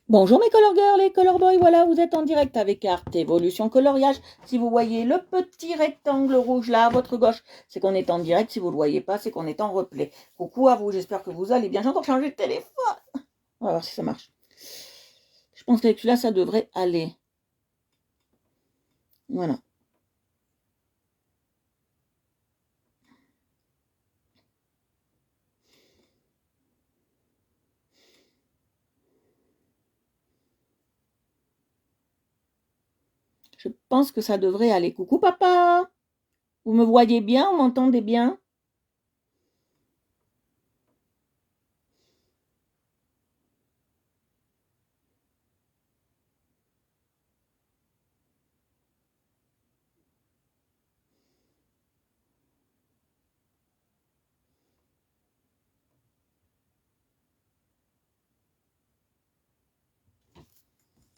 Bonjour mes color girls et color boys, voilà, vous êtes en direct avec Art Evolution Coloriage. Si vous voyez le petit rectangle rouge là à votre gauche, c'est qu'on est en direct. Si vous ne le voyez pas, c'est qu'on est en replay. Coucou à vous, j'espère que vous allez bien. J'ai encore changé de téléphone. On va voir si ça marche. Je pense qu'avec celui-là, ça devrait aller. Voilà. Je pense que ça devrait aller. Coucou papa. Vous me voyez bien? Vous m'entendez bien?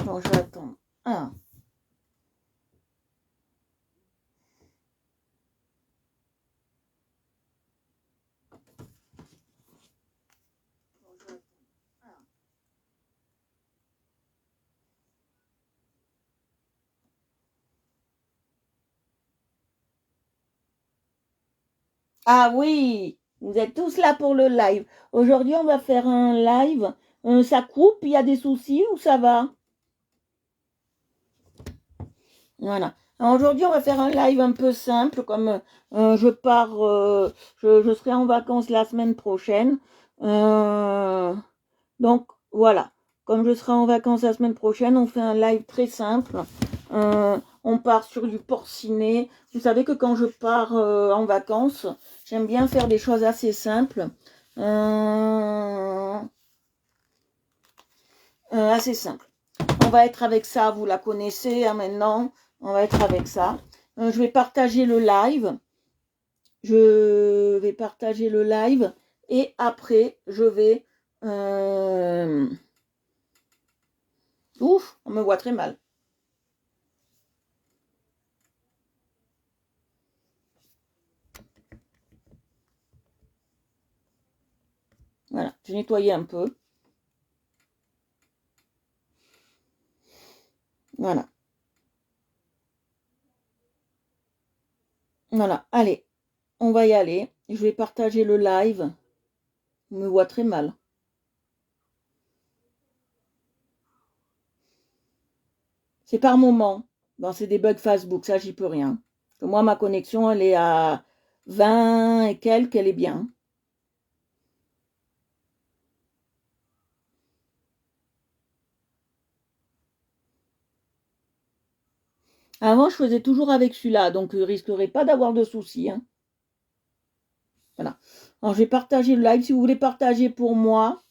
Bon, je vais attendre. Ah. Ah oui, vous êtes tous là pour le live. Aujourd'hui, on va faire un live. Ça coupe, il y a des soucis ou ça va? Voilà. Alors aujourd'hui, on va faire un live un peu simple, comme je pars, je serai en vacances la semaine prochaine. Euh, donc voilà, comme je serai en vacances la semaine prochaine, on fait un live très simple. On part sur du porciné. Vous savez que quand je pars en vacances, j'aime bien faire des choses assez simples. Assez simple. On va être avec ça, vous la connaissez hein, maintenant. On va être avec ça. Je vais partager le live. Je vais partager le live. Et après, je vais... Ouf, on me voit très mal. Voilà, j'ai nettoyé un peu. Voilà. Voilà, allez, on va y aller. Je vais partager le live. On me voit très mal. C'est par moment. Bon, c'est des bugs Facebook, ça j'y peux rien. Moi, ma connexion, elle est à 20 et quelques, elle est bien. Avant, je faisais toujours avec celui-là, donc je ne risquerai pas d'avoir de soucis. Hein. Voilà. Alors, je vais partager le live. Si vous voulez partager pour moi,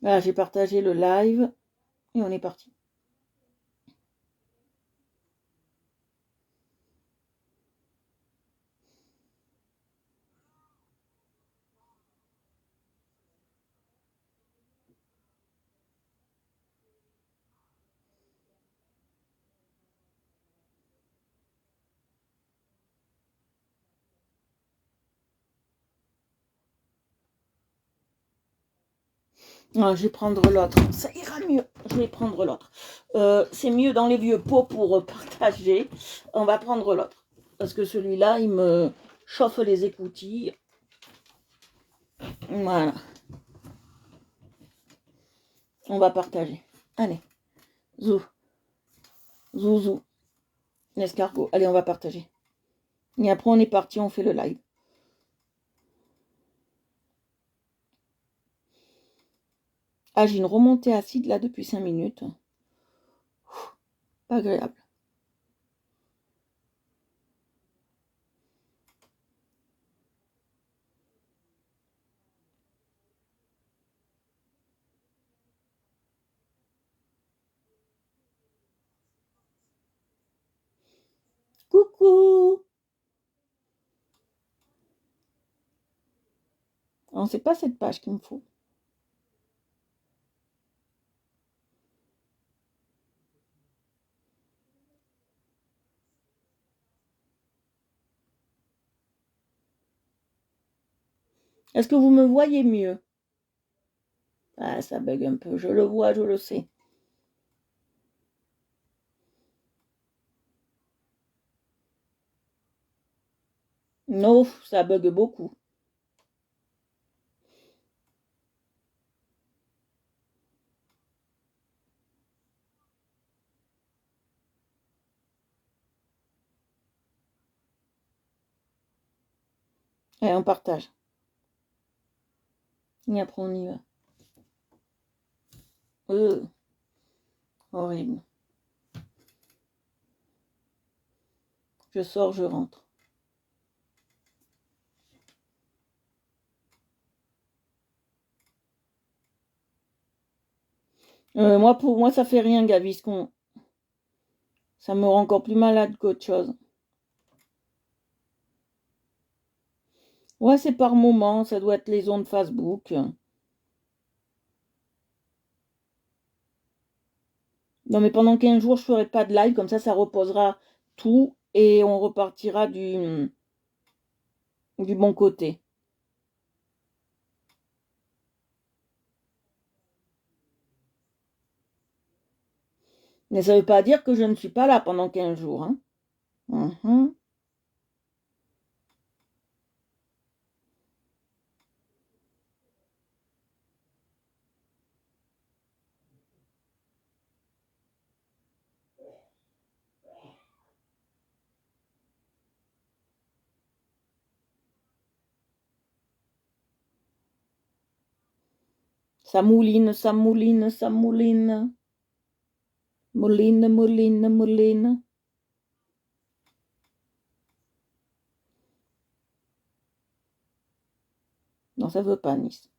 voilà, j'ai partagé le live et on est parti. Ah, je vais prendre l'autre. Ça ira mieux. Je vais prendre l'autre. C'est mieux dans les vieux pots pour partager. On va prendre l'autre. Parce que celui-là, il me chauffe les écoutilles. Voilà. On va partager. Allez. Zou. Zou, zou. L'escargot. Allez, on va partager. Et après, on est parti, on fait le live. Ah, j'ai une remontée acide là depuis 5 minutes. Pas agréable. Alors, c'est pas cette page qu'il me faut. Est-ce que vous me voyez mieux? Ah, ça bug un peu. Je le vois, je le sais. Non, ça bug beaucoup. Allez, on partage. Et après, on y va. Horrible. Je sors, je rentre. Moi, pour moi, ça fait rien, Gaviscon. Ça me rend encore plus malade qu'autre chose. Ouais, c'est par moment. Ça doit être les ondes Facebook. Non, mais pendant 15 jours, je ferai pas de live. Comme ça reposera tout. Et on repartira du bon côté. Mais ça veut pas dire que je ne suis pas là pendant 15 jours. Hein. Mhm. Ça mouline, ça mouline, ça mouline. Mouline, mouline, mouline. Non, ça veut pas, Nice.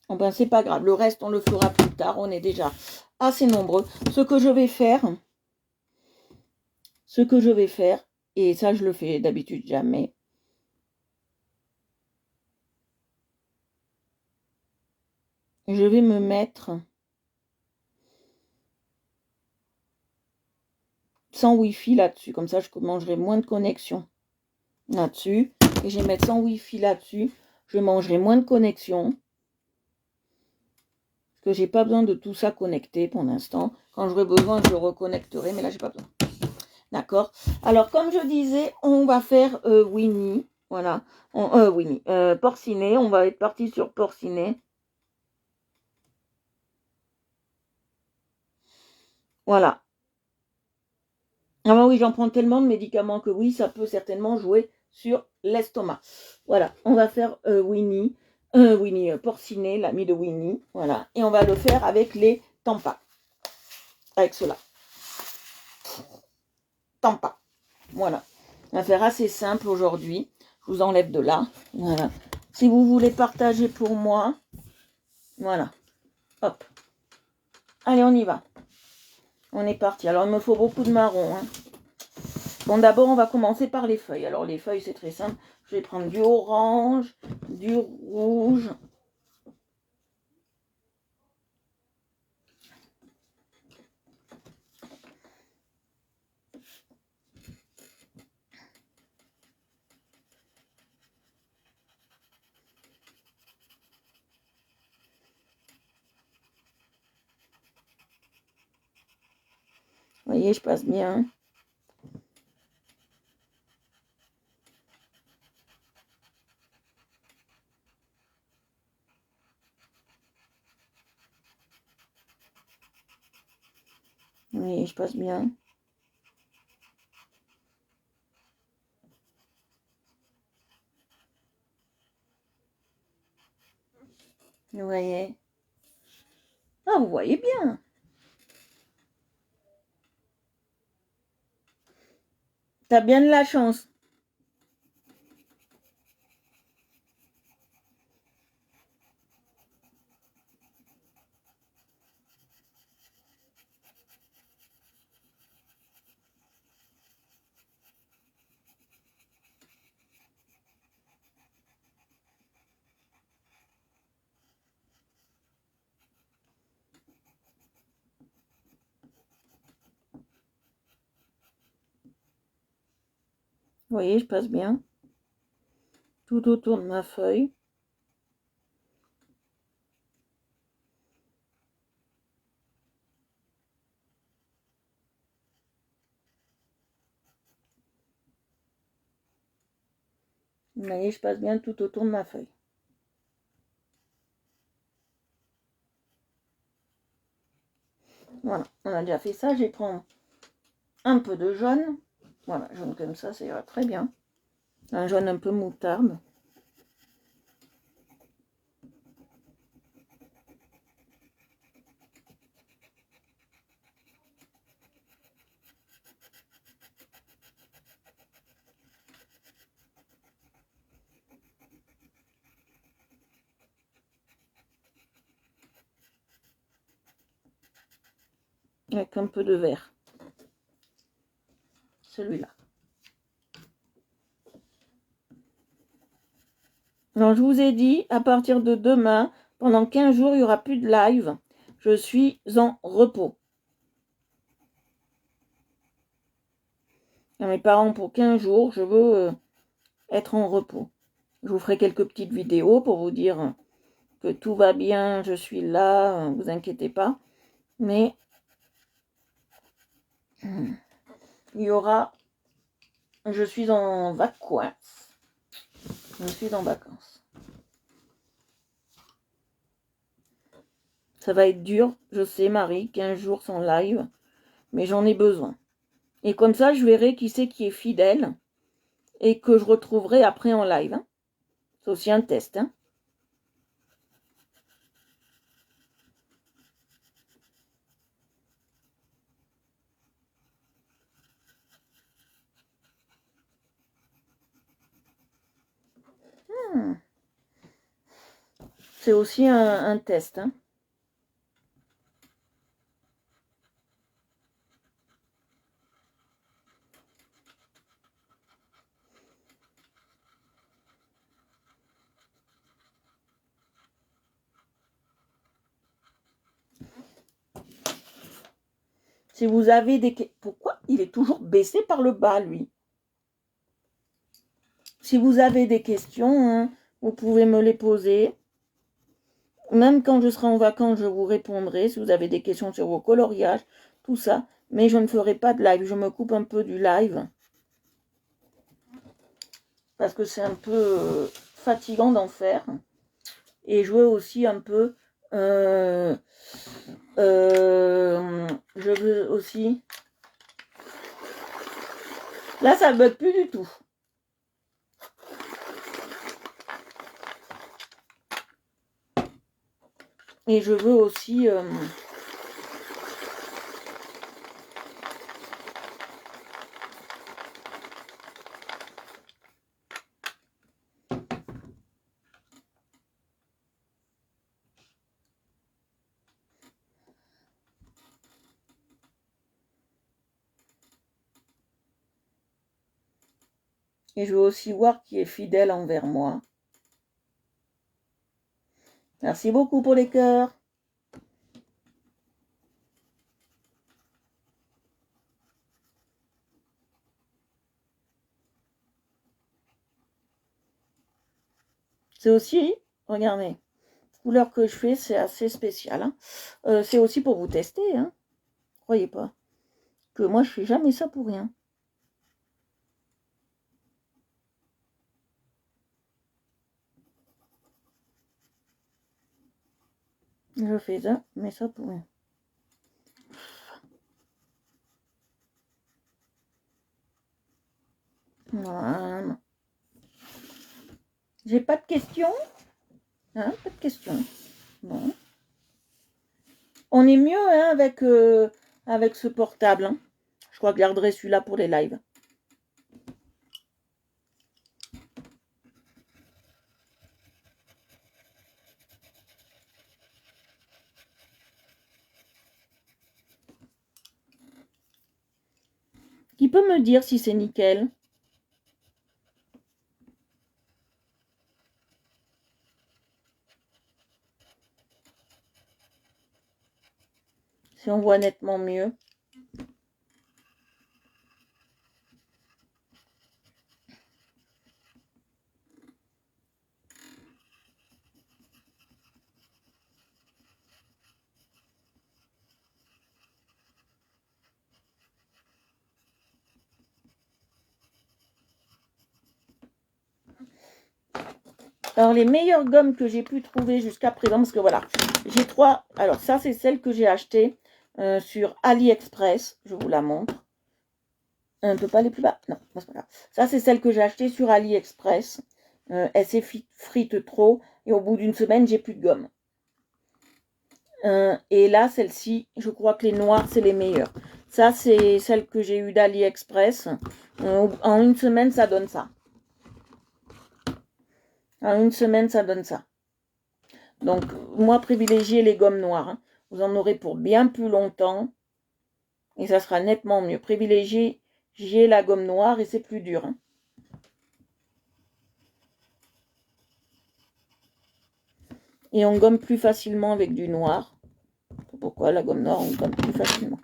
Oh ben, c'est pas grave. Le reste, on le fera plus tard. On est déjà assez nombreux. Ce que je vais faire, et ça, je le fais d'habitude jamais. Je vais me mettre sans Wi-Fi là-dessus. Comme ça, je mangerai moins de connexion là-dessus. Et je vais mettre sans Wi-Fi là-dessus. Je mangerai moins de connexion. Parce que j'ai pas besoin de tout ça connecté pour l'instant. Quand j'aurai besoin, je le reconnecterai. Mais là, j'ai pas besoin. D'accord. Alors, comme je disais, on va faire Winnie. Voilà. Winnie. Porcinet. On va être parti sur Porcinet. Voilà. Ah ben oui, j'en prends tellement de médicaments que oui, ça peut certainement jouer sur l'estomac. Voilà, on va faire Winnie, Porcinet, l'ami de Winnie, voilà. Et on va le faire avec les Tampas. Avec cela. Tampas. Voilà. On va faire assez simple aujourd'hui. Je vous enlève de là. Voilà. Si vous voulez partager pour moi, voilà. Hop. Allez, on y va. On est parti. Alors, il me faut beaucoup de marron, hein. Bon, d'abord, on va commencer par les feuilles. Alors, les feuilles, c'est très simple. Je vais prendre du orange, du rouge. Vous voyez, je passe bien. Vous voyez, je passe bien. Vous voyez. Ah, vous voyez bien. T'as bien de la chance. voyez, je passe bien tout autour de ma feuille. Vous voyez, je passe bien tout autour de ma feuille. Voilà, on a déjà fait ça. Je vais prendre un peu de jaune. Voilà, jaune comme ça ira très bien. Un jaune un peu moutarde. Avec un peu de vert. Celui-là. Alors, je vous ai dit, à partir de demain, pendant 15 jours, il n'y aura plus de live. Je suis en repos. À mes parents, pour 15 jours, je veux être en repos. Je vous ferai quelques petites vidéos pour vous dire que tout va bien, je suis là, vous inquiétez pas. Mais il y aura... Je suis en vacances. Je suis en vacances. Ça va être dur, je sais, Marie, 15 jours sans live, mais j'en ai besoin. Et comme ça, je verrai qui c'est qui est fidèle et que je retrouverai après en live. Hein. C'est aussi un test. Hein. C'est aussi un test. Hein. Si vous avez des... Pourquoi il est toujours baissé par le bas, lui? Si vous avez des questions, hein, vous pouvez me les poser. Même quand je serai en vacances, je vous répondrai. Si vous avez des questions sur vos coloriages, tout ça. Mais je ne ferai pas de live. Je me coupe un peu du live. Parce que c'est un peu fatigant d'en faire. Et je veux aussi un peu... je veux aussi... Là, ça ne bug plus du tout. Et je veux aussi... Et je veux aussi voir qui est fidèle envers moi. Merci beaucoup pour les cœurs. C'est aussi, regardez, la couleur que je fais, c'est assez spécial. Hein. C'est aussi pour vous tester. Hein. Croyez pas. Que moi, je fais jamais ça pour rien. Je fais ça, mais ça pour rien. Voilà. J'ai pas de questions. Hein, pas de questions. Bon. On est mieux hein, avec ce portable. Hein. Je crois que je garderai celui-là pour les lives. Qui peut me dire si c'est nickel? Si on voit nettement mieux. Alors, les meilleures gommes que j'ai pu trouver jusqu'à présent, parce que voilà, j'ai 3. Alors, ça, c'est celle que j'ai achetée sur AliExpress. Je vous la montre. On ne peut pas aller plus bas. Non, c'est pas grave. Ça, c'est celle que j'ai achetée sur AliExpress. Elle s'effrite trop. Et au bout d'une semaine, j'ai plus de gomme. Et là, celle-ci, je crois que les noires, c'est les meilleures. Ça, c'est celle que j'ai eue d'AliExpress. En une semaine, ça donne ça. En une semaine, ça donne ça. Donc, moi, privilégiez les gommes noires. Hein. Vous en aurez pour bien plus longtemps. Et ça sera nettement mieux. Privilégiez la gomme noire et c'est plus dur. Hein. Et on gomme plus facilement avec du noir. Pourquoi la gomme noire, on gomme plus facilement.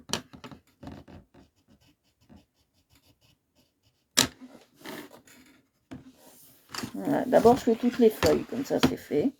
Voilà. D'abord, je fais toutes les feuilles. Comme ça, c'est fait.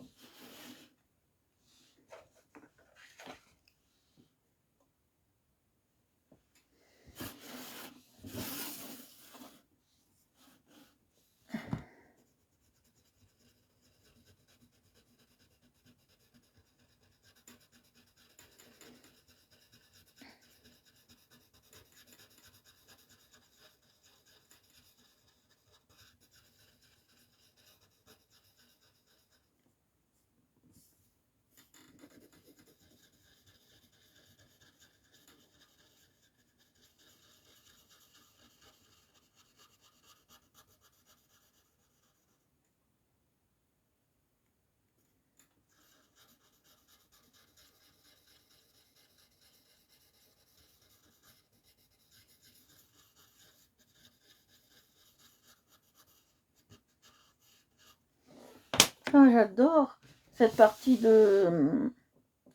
Ah, j'adore cette partie de,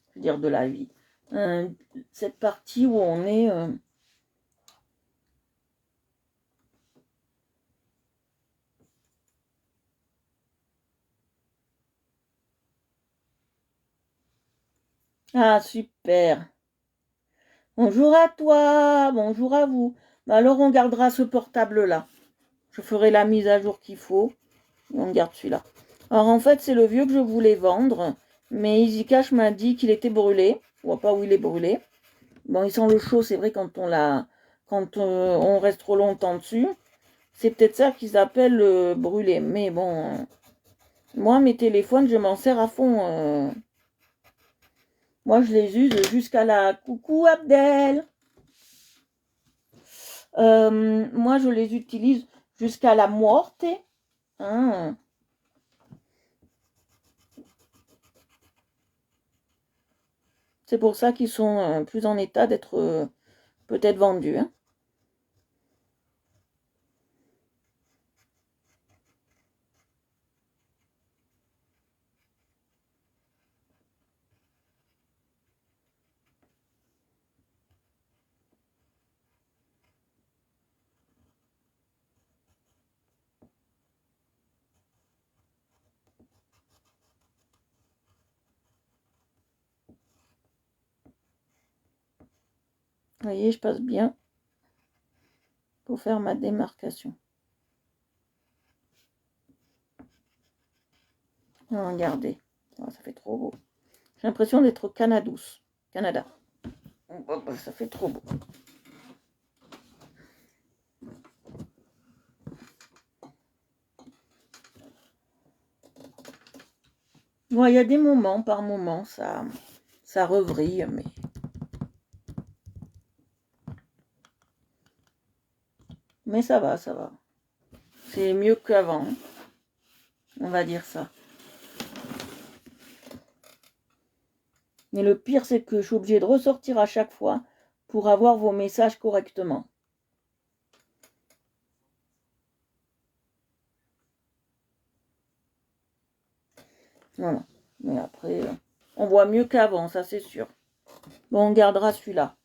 je veux dire, de la vie. Cette partie où on est... Ah, super. Bonjour à toi, bonjour à vous. Alors, on gardera ce portable-là. Je ferai la mise à jour qu'il faut. Et on garde celui-là. Alors, en fait, c'est le vieux que je voulais vendre. Mais EasyCash m'a dit qu'il était brûlé. Je vois pas où il est brûlé. Bon, il sent le chaud, c'est vrai, quand on reste trop longtemps dessus. C'est peut-être ça qu'ils appellent brûler. Mais bon, moi, mes téléphones, je m'en sers à fond. Moi, je les use jusqu'à la... Coucou Abdel. Moi, je les utilise jusqu'à la morte. Hein. C'est pour ça qu'ils sont plus en état d'être peut-être vendus. Hein. Vous voyez, je passe bien pour faire ma démarcation. Regardez, oh, ça fait trop beau. J'ai l'impression d'être au Canada. Ça fait trop beau. Bon, il y a des moments, par moments, ça revrille, mais ça va, ça va. C'est mieux qu'avant, on va dire ça. Mais le pire, c'est que je suis obligée de ressortir à chaque fois pour avoir vos messages correctement. Voilà. Mais après, on voit mieux qu'avant, ça c'est sûr. Bon, on gardera celui-là.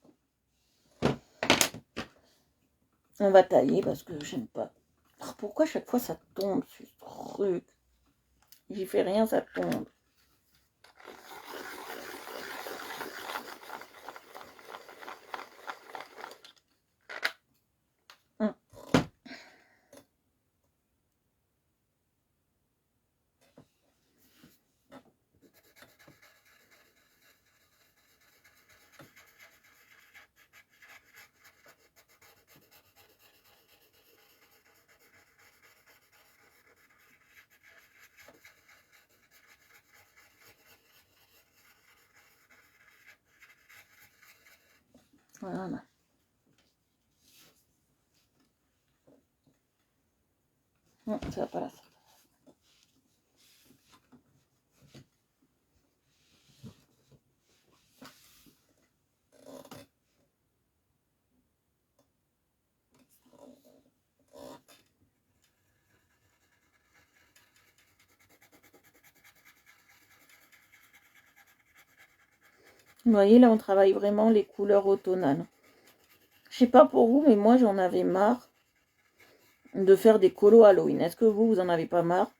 On va tailler parce que j'aime pas. Oh, pourquoi chaque fois ça tombe, ce truc? J'y fais rien, ça tombe. Voilà. Non, ça passe. Vous voyez, là, on travaille vraiment les couleurs automnales. Je sais pas pour vous, mais moi, j'en avais marre de faire des colos Halloween. Est-ce que vous en avez pas marre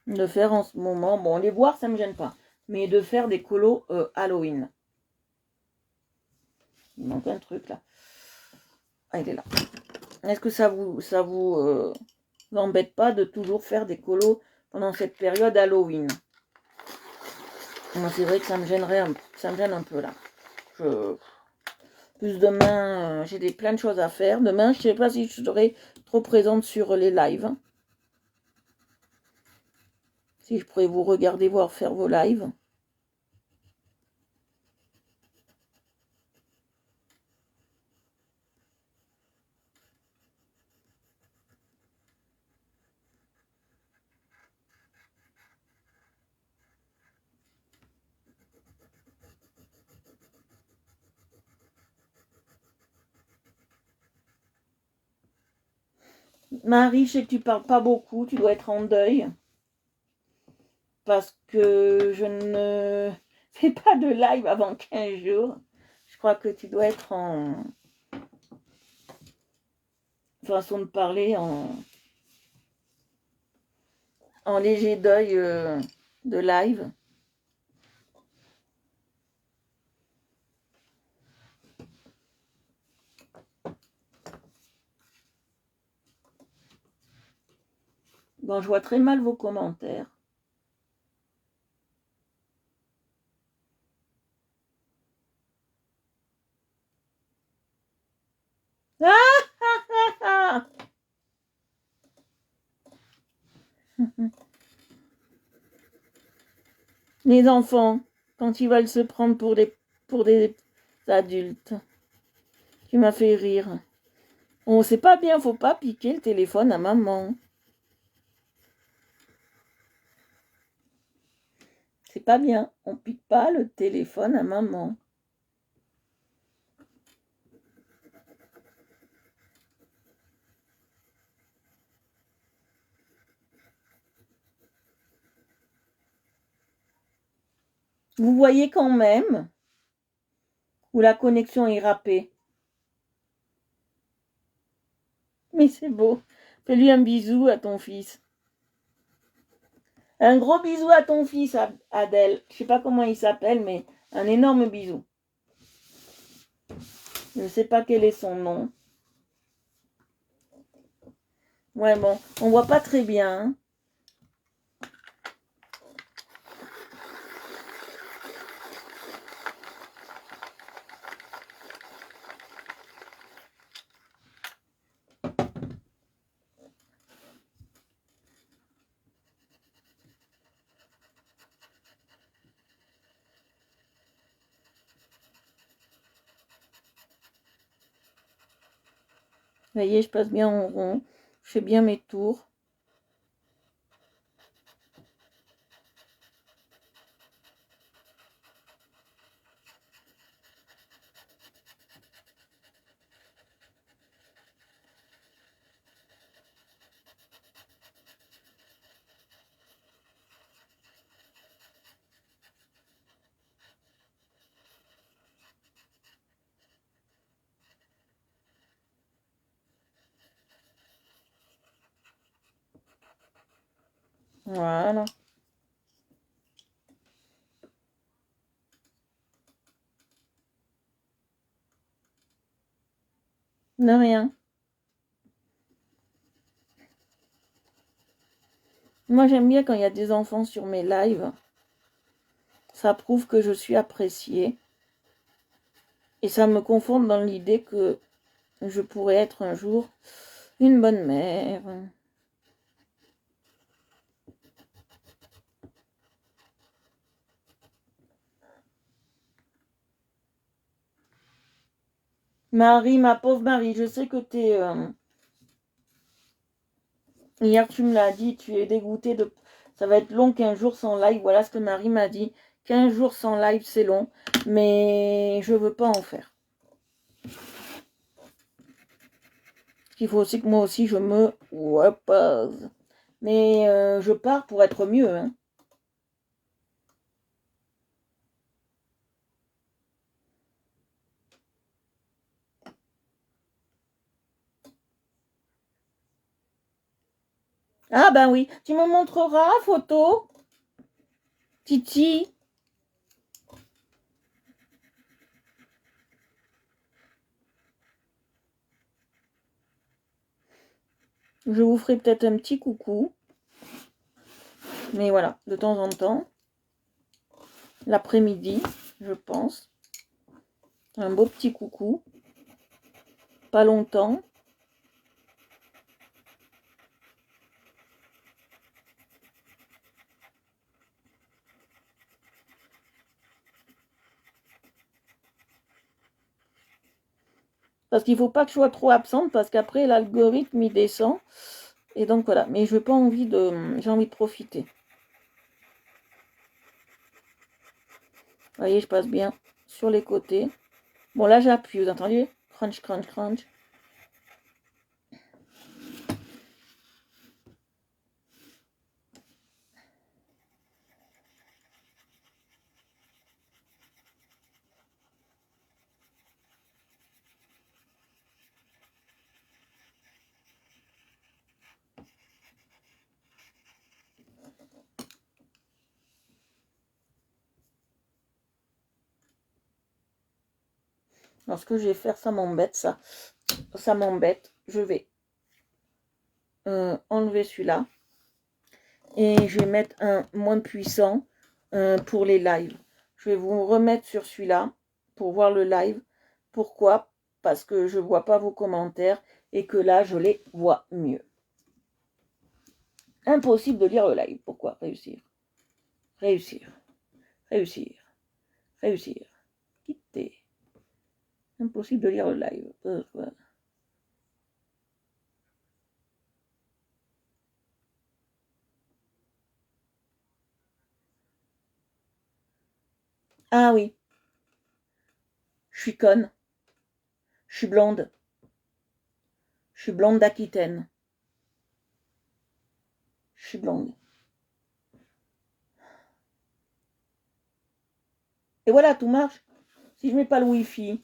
de faire en ce moment? Bon, les voir, ça me gêne pas. Mais de faire des colos Halloween. Il manque un truc, là. Ah, il est là. Est-ce que ça vous embête pas de toujours faire des colos pendant cette période Halloween? Moi, c'est vrai que ça me gêne un peu, là. Plus demain, j'ai plein de choses à faire. Demain, je ne sais pas si je serai trop présente sur les lives. Si je pourrais vous regarder, faire vos lives. Marie, je sais que tu parles pas beaucoup, tu dois être en deuil. Parce que je ne fais pas de live avant 15 jours. Je crois que tu dois être en façon de parler, en léger deuil de live. Bon, je vois très mal vos commentaires. Les enfants, quand ils veulent se prendre pour des adultes. Tu m'as fait rire. Oh, c'est pas bien, faut pas piquer le téléphone à maman. C'est pas bien, on pique pas le téléphone à maman. Vous voyez quand même où la connexion est râpée. Mais c'est beau. Fais-lui un bisou à ton fils. Un gros bisou à ton fils, Adèle. Je sais pas comment il s'appelle, mais un énorme bisou. Je ne sais pas quel est son nom. Ouais, bon, on voit pas très bien. Hein. Vous voyez, je passe bien en rond. Je fais bien mes tours. Voilà. De rien. Moi, j'aime bien quand il y a des enfants sur mes lives. Ça prouve que je suis appréciée. Et ça me conforte dans l'idée que je pourrais être un jour une bonne mère. Marie, ma pauvre Marie, je sais que t'es... Hier, tu me l'as dit, tu es dégoûtée de... Ça va être long 15 jours sans live. Voilà ce que Marie m'a dit. 15 jours sans live, c'est long. Mais je veux pas en faire. Il faut aussi que moi aussi, je me repose. Mais je pars pour être mieux. Hein. Ah ben oui. Tu me montreras photo, Titi. Je vous ferai peut-être un petit coucou. Mais voilà, de temps en temps. L'après-midi, je pense. Un beau petit coucou. Pas longtemps. Parce qu'il ne faut pas que je sois trop absente parce qu'après l'algorithme il descend. Et donc voilà. Mais je n'ai pas envie de. J'ai envie de profiter. Vous voyez, je passe bien sur les côtés. Bon là j'appuie, vous entendez? Crunch, crunch, crunch. Alors ce que je vais faire, ça m'embête, ça. Ça m'embête. Je vais enlever celui-là. Et je vais mettre un moins puissant pour les lives. Je vais vous remettre sur celui-là pour voir le live. Pourquoi? Parce que je ne vois pas vos commentaires et que là, je les vois mieux. Impossible de lire le live. Pourquoi? Réussir. Réussir. Réussir. Réussir. Quitter. Impossible de lire le live. Pourquoi? Ah oui. Je suis conne. Je suis blonde. Je suis blonde d'Aquitaine. Je suis blonde. Et voilà, tout marche. Si je mets pas le wifi.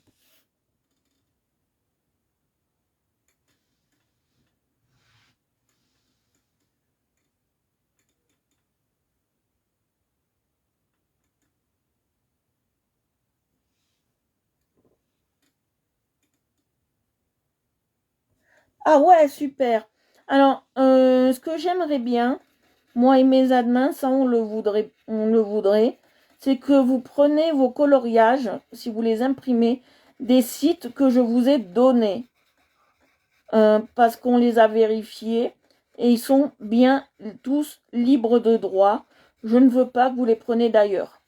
Ah ouais, super. Alors, ce que j'aimerais bien, moi et mes admins, ça on le voudrait, c'est que vous prenez vos coloriages, si vous les imprimez, des sites que je vous ai donnés, parce qu'on les a vérifiés et ils sont bien tous libres de droit. Je ne veux pas que vous les preniez d'ailleurs.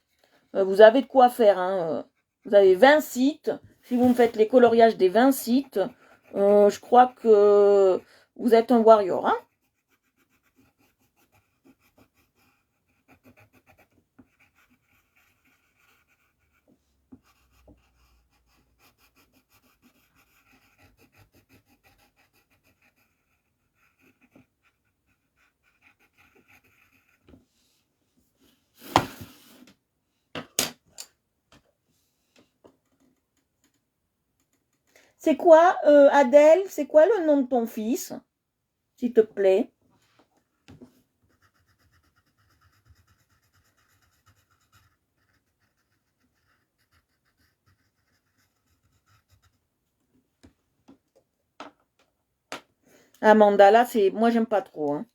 Vous avez de quoi faire. Hein. Vous avez 20 sites. Si vous me faites les coloriages des 20 sites, je crois que vous êtes un warrior. Hein. C'est quoi, Adèle? C'est quoi le nom de ton fils? S'il te plaît. Ah, mandala, c'est. Moi, j'aime pas trop. Hein.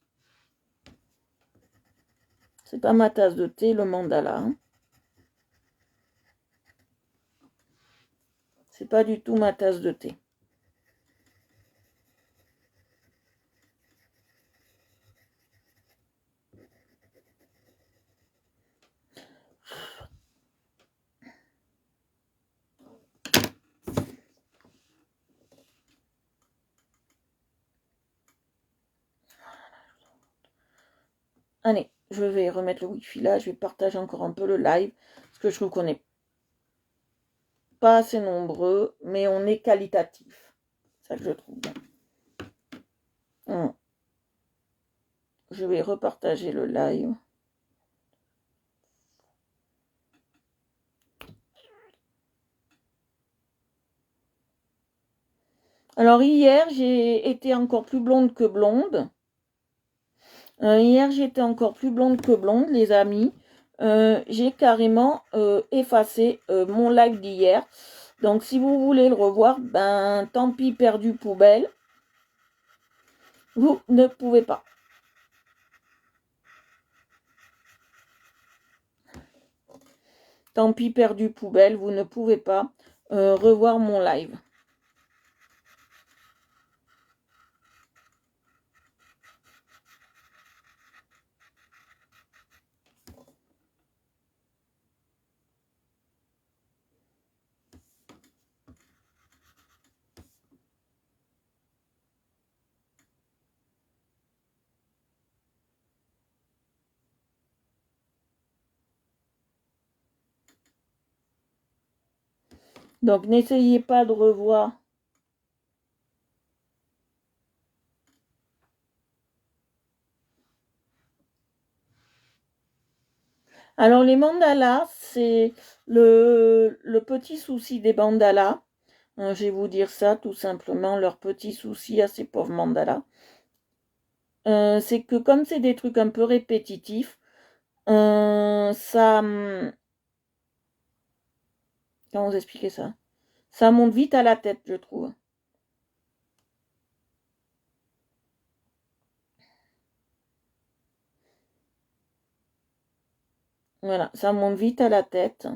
C'est pas ma tasse de thé, le mandala. Hein. C'est pas du tout ma tasse de thé. Allez, je vais remettre le Wi-Fi là, je vais partager encore un peu le live, parce que je trouve qu'on n'est pas assez nombreux, mais on est qualitatif. C'est ça que je trouve bien. Je vais repartager le live. Alors hier, j'ai été encore plus blonde que blonde. Hier, j'étais encore plus blonde que blonde, les amis. J'ai carrément effacé mon live d'hier. Donc, si vous voulez le revoir, ben, tant pis, perdu poubelle. Vous ne pouvez pas. Tant pis, perdu poubelle, vous ne pouvez pas revoir mon live. Donc, n'essayez pas de revoir. Alors, les mandalas, c'est le petit souci des mandalas. Je vais vous dire ça, tout simplement, leur petit souci à ces pauvres mandalas. C'est que comme c'est des trucs un peu répétitifs, ça... Comment vous expliquer ça? Ça monte vite à la tête, je trouve. Voilà, ça monte vite à la tête.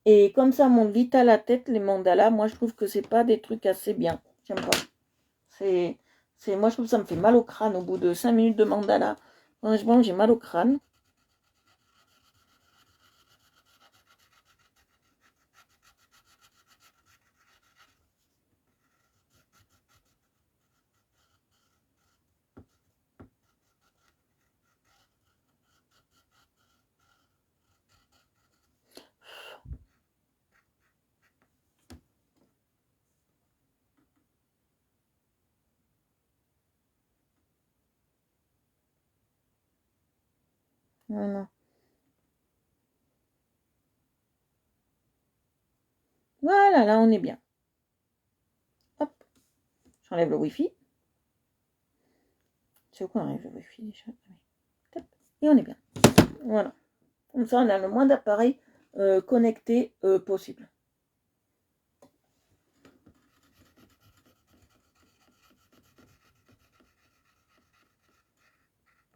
Et comme ça monte vite à la tête, les mandalas, moi je trouve que c'est pas des trucs assez bien. J'aime pas. Moi je trouve que ça me fait mal au crâne au bout de 5 minutes de mandala. Franchement, j'ai mal au crâne. Voilà. Voilà, là on est bien. Hop, j'enlève le Wi-Fi. C'est quoi enlève le Wi-Fi déjà? Hop, et on est bien. Voilà. Comme ça, on a le moins d'appareils connectés possible.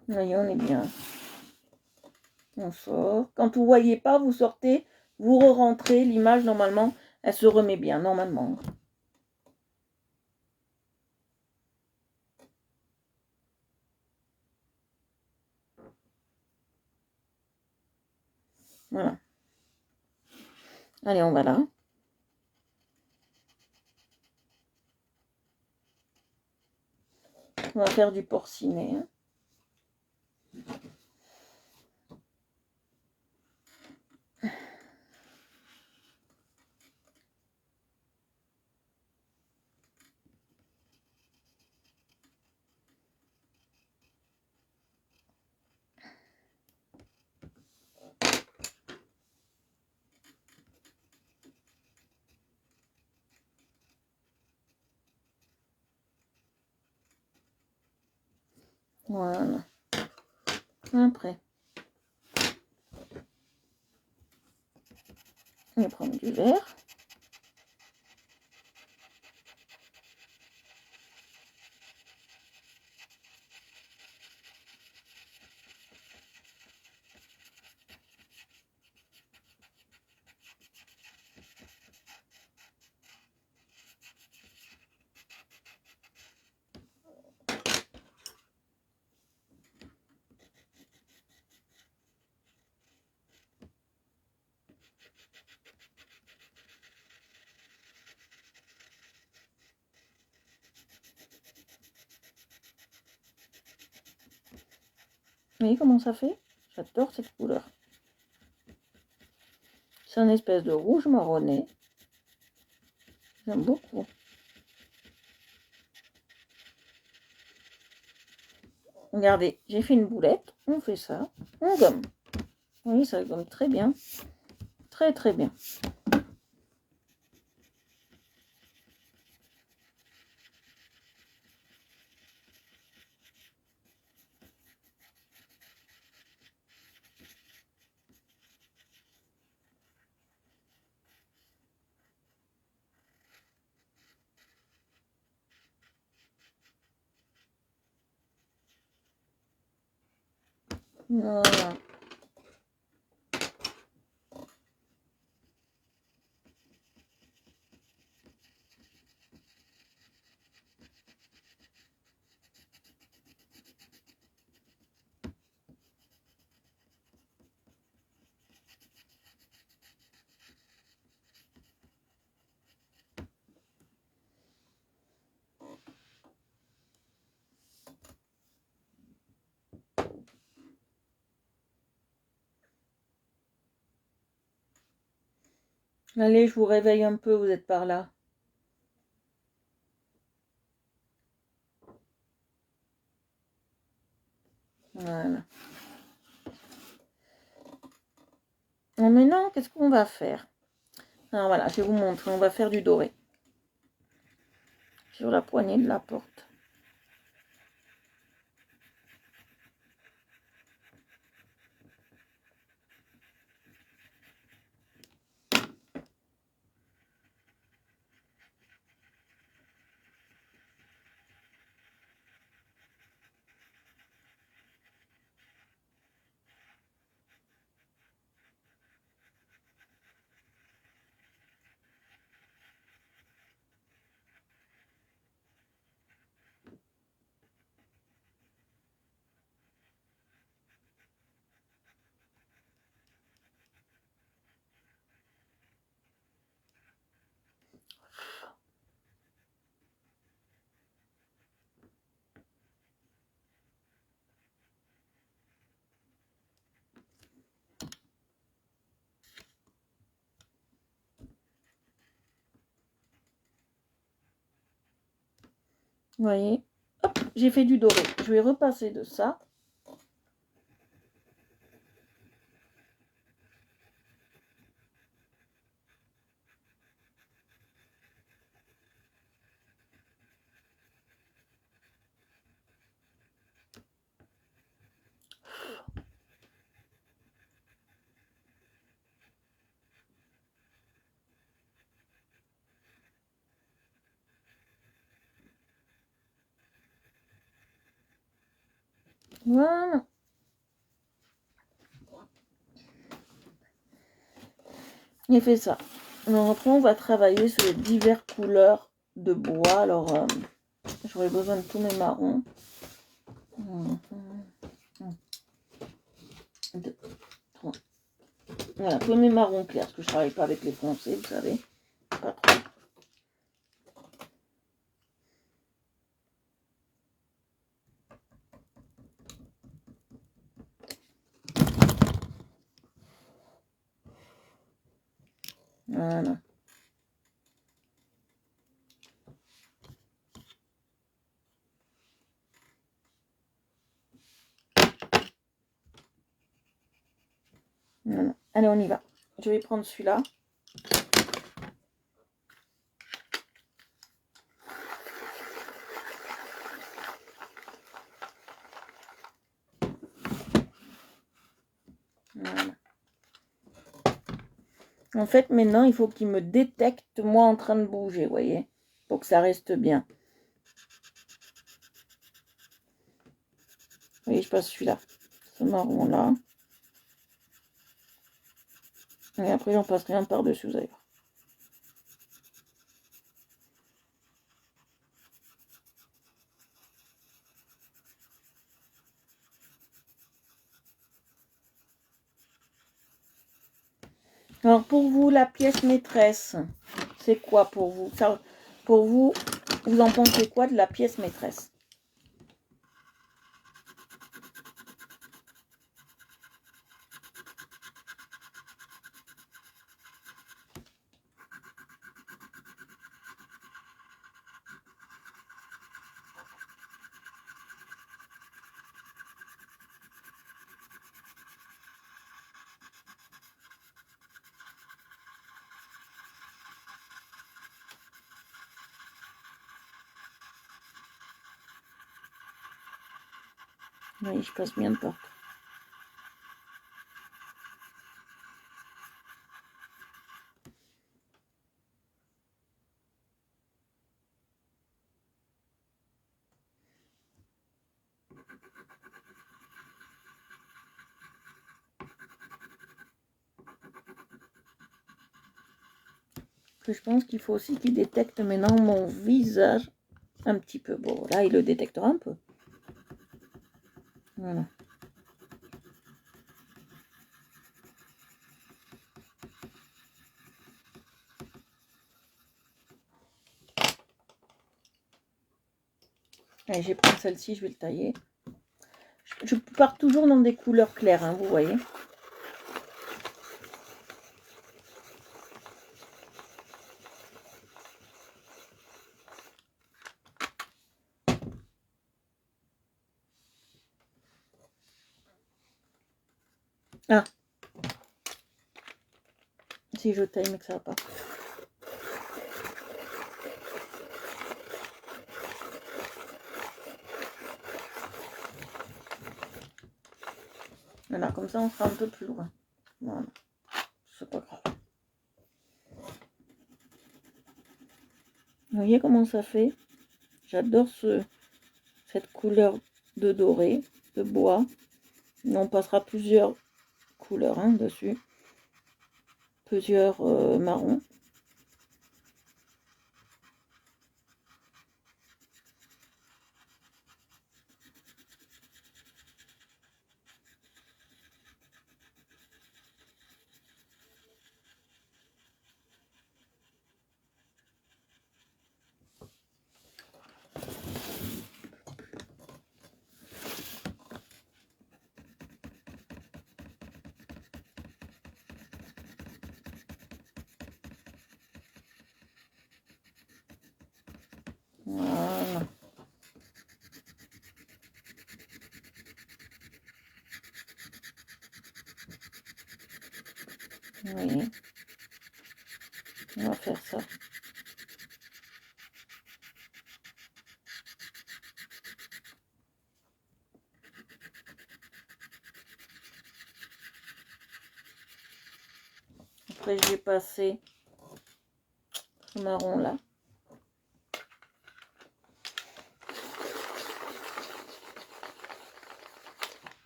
Voyez, on est bien. On sort. Quand vous ne voyez pas, vous sortez, vous re-rentrez. L'image, normalement, elle se remet bien, normalement. Voilà. Allez, on va là. On va faire du porcinet. Voilà. Après, on va prendre du verre. voyez comment ça fait? J'adore cette couleur. C'est une espèce de rouge marronné. J'aime beaucoup. Regardez, j'ai fait une boulette. On fait ça. On gomme. Oui, ça gomme très bien. Très très bien. Voilà. Allez, je vous réveille un peu, vous êtes par là. Voilà. Bon, maintenant, qu'est-ce qu'on va faire? Alors voilà, je vais vous montrer. On va faire du doré. Sur la poignée de la porte. Vous voyez? Hop, j'ai fait du doré. Je vais repasser de ça. Voilà. J'ai fait ça. Alors après, on va travailler sur les diverses couleurs de bois. Alors, j'aurai besoin de tous mes marrons. 1, 2, 3. Voilà, tous mes marrons clairs, parce que je ne travaille pas avec les foncés, vous savez. Pas trop. Voilà. Voilà. Allez, on y va. Je vais prendre celui-là. Voilà. En fait, maintenant, il faut qu'il me détecte, moi, en train de bouger, vous voyez, pour que ça reste bien. Vous voyez, je passe celui-là, ce marron-là. Et après, j'en passerai un par-dessus, vous allez voir. Alors, pour vous, la pièce maîtresse, c'est quoi pour vous? Ça, pour vous, vous en pensez quoi de la pièce maîtresse? Oui, je passe bien de partout. Je pense qu'il faut aussi qu'il détecte maintenant mon visage un petit peu. Bon, là, il le détectera un peu. Voilà. Allez, j'ai pris celle-ci, je vais le tailler. Je pars toujours dans des couleurs claires, hein, vous voyez. Ah, si je taille mais que ça va pas. Voilà, comme ça on sera un peu plus loin. Voilà, c'est pas grave. Vous voyez comment ça fait? J'adore cette couleur de doré, de bois. On passera plusieurs couleurs hein, dessus. Plusieurs marrons. Voilà. Oui. On va faire ça. Après, j'ai passé ce marron là.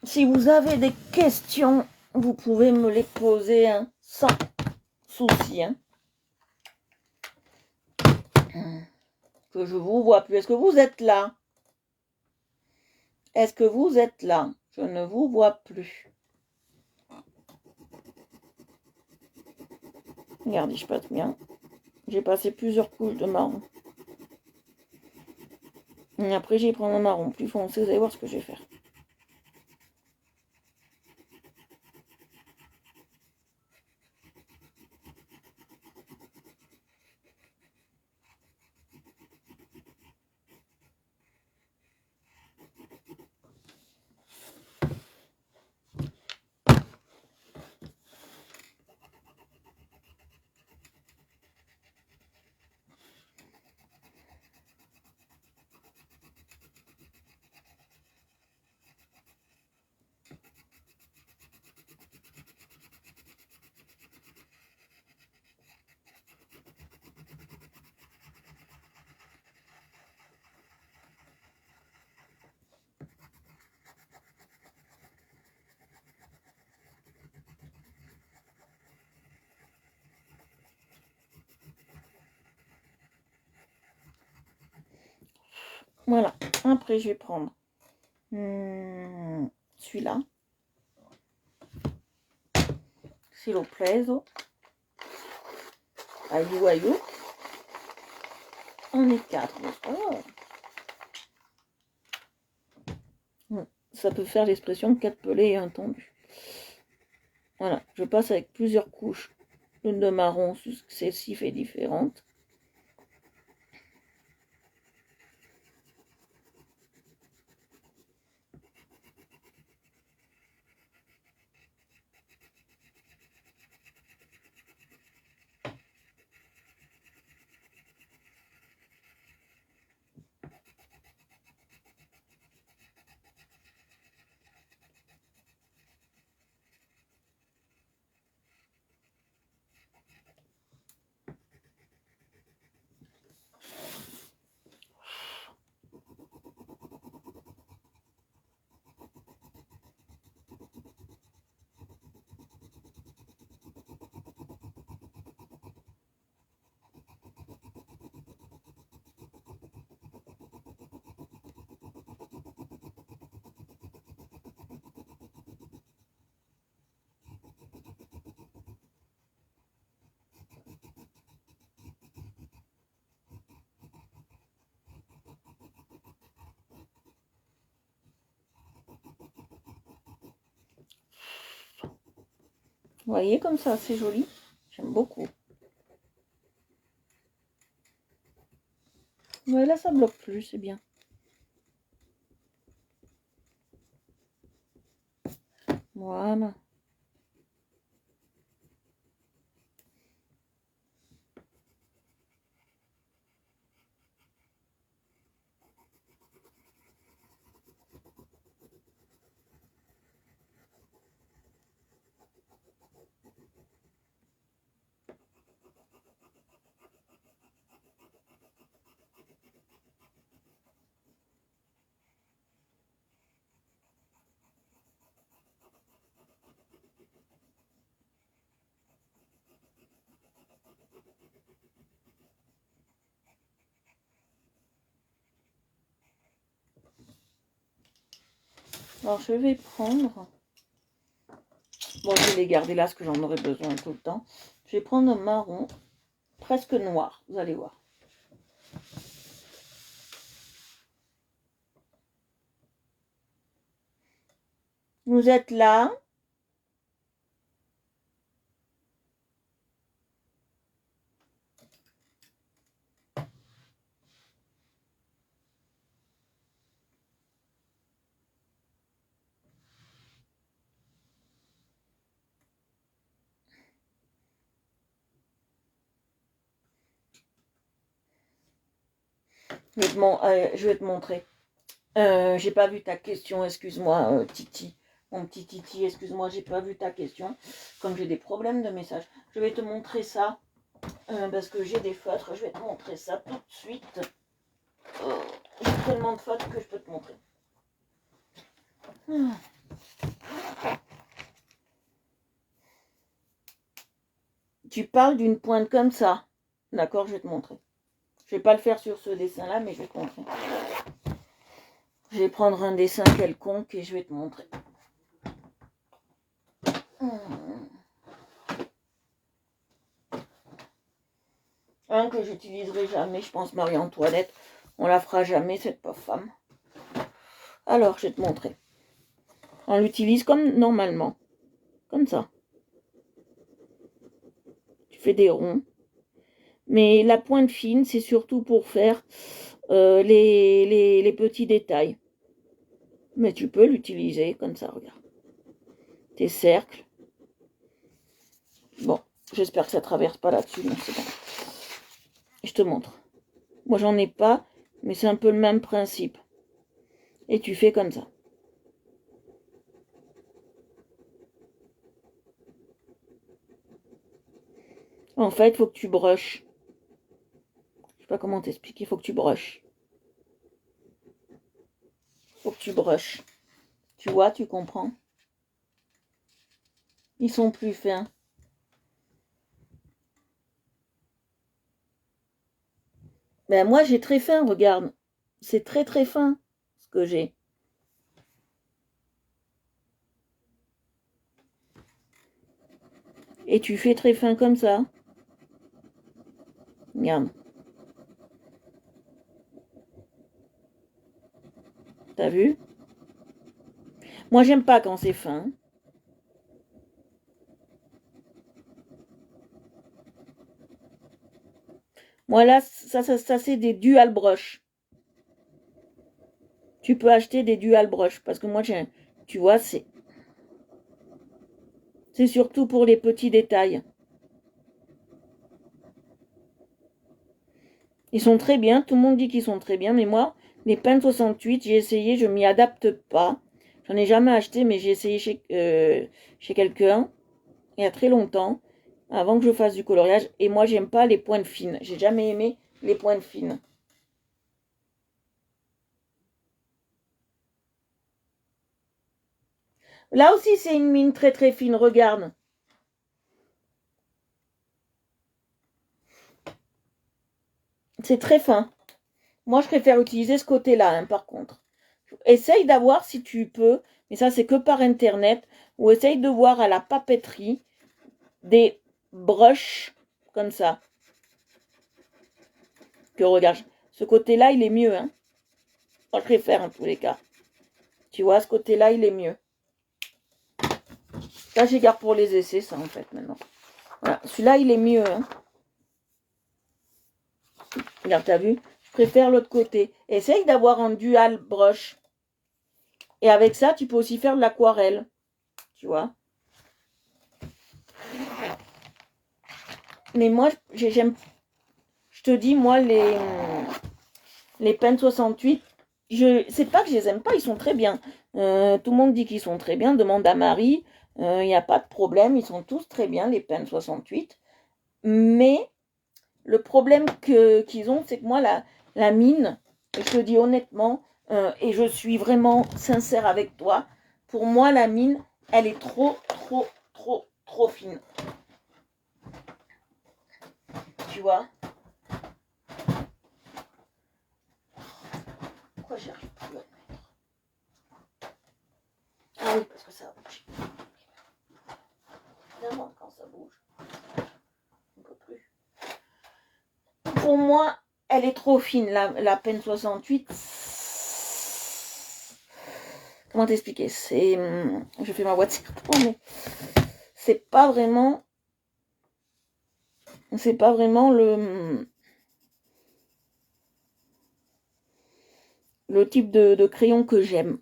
Si vous avez des questions, vous pouvez me les poser hein, sans souci. Hein. Que je vous vois plus. Est-ce que vous êtes là? Est-ce que vous êtes là? Je ne vous vois plus. Regardez, je passe bien. J'ai passé plusieurs couches de marron. Et après, j'ai pris un marron plus foncé. Vous allez voir ce que je vais faire. Voilà. Après, je vais prendre celui-là. Si lo preso. Aïe. On est 4. Ça peut faire l'expression 4 pelés et un tendu. Voilà. Je passe avec plusieurs couches. Une de marron successive et différente. Vous voyez comme ça, c'est joli. J'aime beaucoup. Ouais, là, ça bloque plus, c'est bien. Voilà. Alors, je vais prendre... Bon, je vais les garder là, parce que j'en aurai besoin tout le temps. Je vais prendre un marron, presque noir, vous allez voir. Vous êtes là. Je vais te montrer. J'ai pas vu ta question, excuse-moi, Titi. Mon petit Titi, excuse-moi, j'ai pas vu ta question. Comme j'ai des problèmes de message. Je vais te montrer ça. Parce que j'ai des feutres. Je vais te montrer ça tout de suite. J'ai tellement de feutres que je peux te montrer. Tu parles d'une pointe comme ça. D'accord, je vais te montrer. Je vais pas le faire sur ce dessin-là, mais je vais te montrer. Je vais prendre un dessin quelconque et je vais te montrer. Un que j'utiliserai jamais, je pense Marie-Antoinette. On la fera jamais, cette pauvre femme. Alors, je vais te montrer. On l'utilise comme normalement. Comme ça. Tu fais des ronds. Mais la pointe fine, c'est surtout pour faire les petits détails. Mais tu peux l'utiliser comme ça, regarde. Tes cercles. Bon, j'espère que ça traverse pas là-dessus, mais c'est bon. Je te montre. Moi, j'en ai pas, mais c'est un peu le même principe. Et tu fais comme ça. En fait, il faut que tu brushes. Je sais pas comment t'expliquer, il faut que tu brushes. Faut que tu brushes. Tu vois, tu comprends? Ils sont plus fins. Ben moi, j'ai très fin, regarde. C'est très très fin, ce que j'ai. Et tu fais très fin comme ça. Regarde. T'as vu? Moi, j'aime pas quand c'est fin. Moi, là, ça c'est des dual brush. Tu peux acheter des dual brush. Parce que moi, tu vois, c'est surtout pour les petits détails. Ils sont très bien. Tout le monde dit qu'ils sont très bien. Mais moi, les Pen 68, j'ai essayé. Je m'y adapte pas. J'en ai jamais acheté, mais j'ai essayé chez quelqu'un. Il y a très longtemps. Avant que je fasse du coloriage. Et moi, j'aime pas les pointes fines. J'ai jamais aimé les pointes fines. Là aussi, c'est une mine très très fine. Regarde. C'est très fin. Moi, je préfère utiliser ce côté-là, hein, par contre. Essaye d'avoir, si tu peux, mais ça, c'est que par Internet, ou essaye de voir à la papeterie des brushes comme ça. Que regarde, ce côté-là, il est mieux, hein. Moi, je préfère, en tous les cas. Tu vois, ce côté-là, il est mieux. Ça, j'ai garde pour les essais, ça, en fait, maintenant. Voilà, celui-là, il est mieux. Hein. Regarde, t'as vu? Je préfère l'autre côté. Essaye d'avoir un dual brush. Et avec ça, tu peux aussi faire de l'aquarelle. Tu vois? Mais moi, j'aime... Je te dis, moi, les Pen 68, c'est pas que je les aime pas, ils sont très bien. Tout le monde dit qu'ils sont très bien. Demande à Marie. Il n'y a pas de problème. Ils sont tous très bien, les Pen 68. Mais le problème qu'ils ont, c'est que moi, la mine, je te dis honnêtement, et je suis vraiment sincère avec toi, pour moi, la mine, elle est trop, trop, trop, trop fine. Tu vois? Pourquoi j'arrive plus à le mettre? Ah oui, parce que ça bouge. Évidemment, quand ça bouge, on ne peut plus. Pour moi, elle est trop fine, la Pen 68. Comment t'expliquer? Je fais ma boîte serpent, mais c'est pas vraiment le type de crayon que j'aime.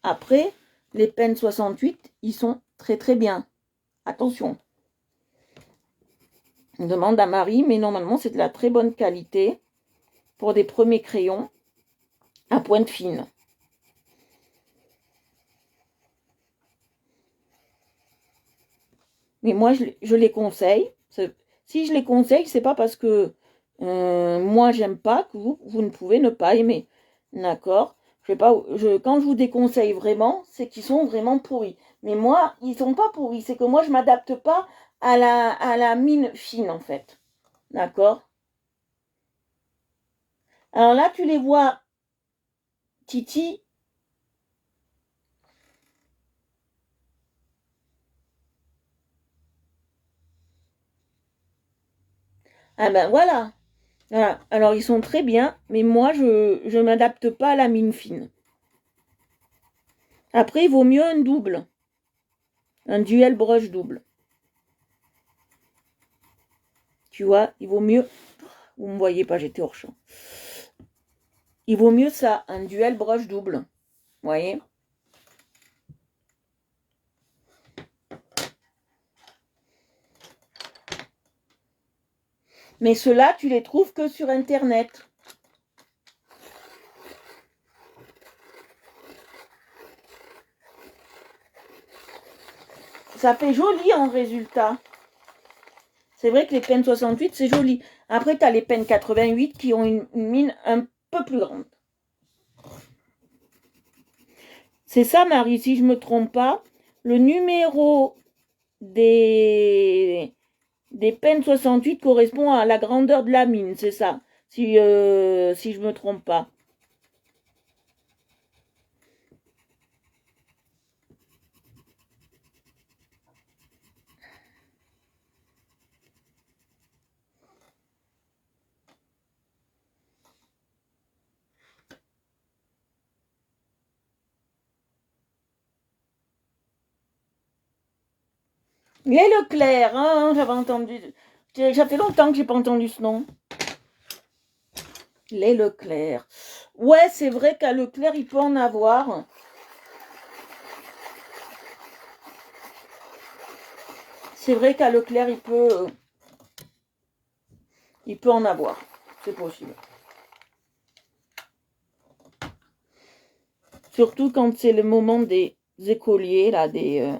Après, les Pen 68, ils sont très très bien. Attention. On demande à Marie, mais normalement c'est de la très bonne qualité pour des premiers crayons à pointe fine. Mais moi je les conseille. Si je les conseille, c'est pas parce que moi j'aime pas que vous ne pouvez ne pas aimer. D'accord? Quand je vous déconseille vraiment, c'est qu'ils sont vraiment pourris. Mais moi, ils sont pas pourris. C'est que moi, je m'adapte pas à la mine fine, en fait. D'accord? Alors là, tu les vois, Titi. Ah ben voilà. Voilà. Alors, ils sont très bien, mais moi, je m'adapte pas à la mine fine. Après, il vaut mieux un double. Un dual brush double. Tu vois, il vaut mieux... Vous ne me voyez pas, j'étais hors champ. Il vaut mieux ça, un dual brush double. Vous voyez? Mais ceux-là, tu les trouves que sur Internet. Ça fait joli en résultat. C'est vrai que les Pen 68, c'est joli. Après, tu as les Pen 88 qui ont une mine un peu plus grande. C'est ça, Marie, si je ne me trompe pas. Le numéro des Pen 68 correspond à la grandeur de la mine, c'est ça, si je ne me trompe pas. Les Leclerc, hein, j'avais entendu. Ça fait longtemps que j'ai pas entendu ce nom. Les Leclerc. Ouais, c'est vrai qu'à Leclerc, il peut en avoir. C'est vrai qu'à Leclerc, il peut en avoir. C'est possible. Surtout quand c'est le moment des écoliers, là, des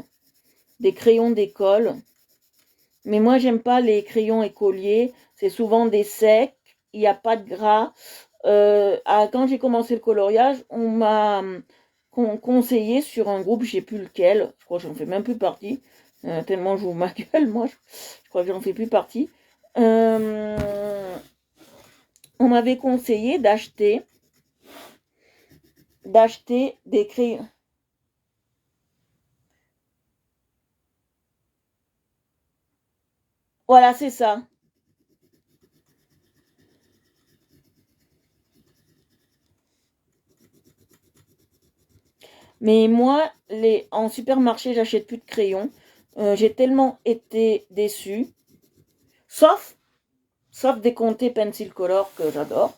crayons d'école. Mais moi, j'aime pas les crayons écoliers. C'est souvent des secs. Il n'y a pas de gras. Quand j'ai commencé le coloriage, on m'a conseillé sur un groupe, je sais plus lequel. Je crois que j'en fais même plus partie. Tellement je vous ma gueule, moi. Je crois que j'en fais plus partie. On m'avait conseillé d'acheter des crayons. Voilà, c'est ça. Mais moi, en supermarché, j'achète plus de crayons. J'ai tellement été déçue. Sauf Décompté Pencil Color que j'adore.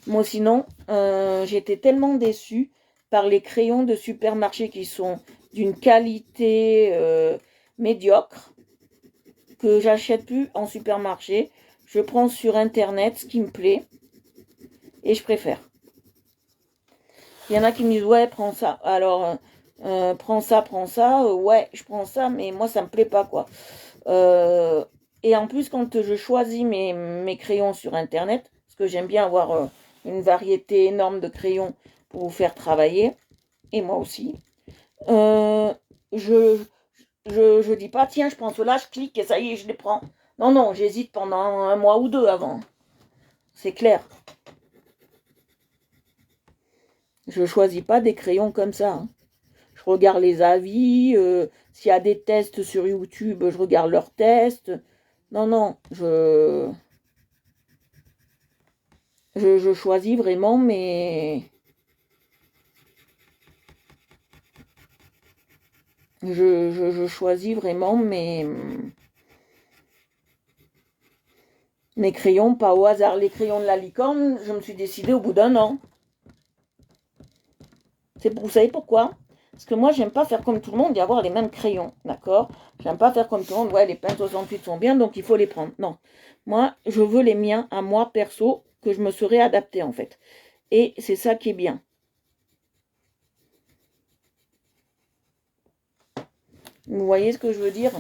Moi sinon, j'étais tellement déçue par les crayons de supermarché qui sont d'une qualité médiocre que j'achète plus en supermarché. Je prends sur internet ce qui me plaît et je préfère. Il y en a qui me disent ouais prends ça. Alors prends ça. Ouais je prends ça mais moi ça me plaît pas quoi. Et en plus quand je choisis mes crayons sur internet, parce que j'aime bien avoir une variété énorme de crayons pour vous faire travailler, et moi aussi, je je dis pas tiens je prends cela, je clique et ça y est je les prends. Non, j'hésite pendant un mois ou deux avant. C'est clair. Je choisis pas des crayons comme ça. Hein. Je regarde les avis, s'il y a des tests sur YouTube, je regarde leurs tests. Non, je choisis vraiment je choisis vraiment mes crayons, pas au hasard. Les crayons de la licorne, je me suis décidée au bout d'un an. Vous savez pourquoi? Parce que moi, j'aime pas faire comme tout le monde et avoir les mêmes crayons, d'accord? J'aime pas faire comme tout le monde, ouais, les peintes 68 sont bien, donc il faut les prendre. Non. Moi, je veux les miens à moi, perso, que je me serais adapté, en fait. Et c'est ça qui est bien. Vous voyez ce que je veux dire?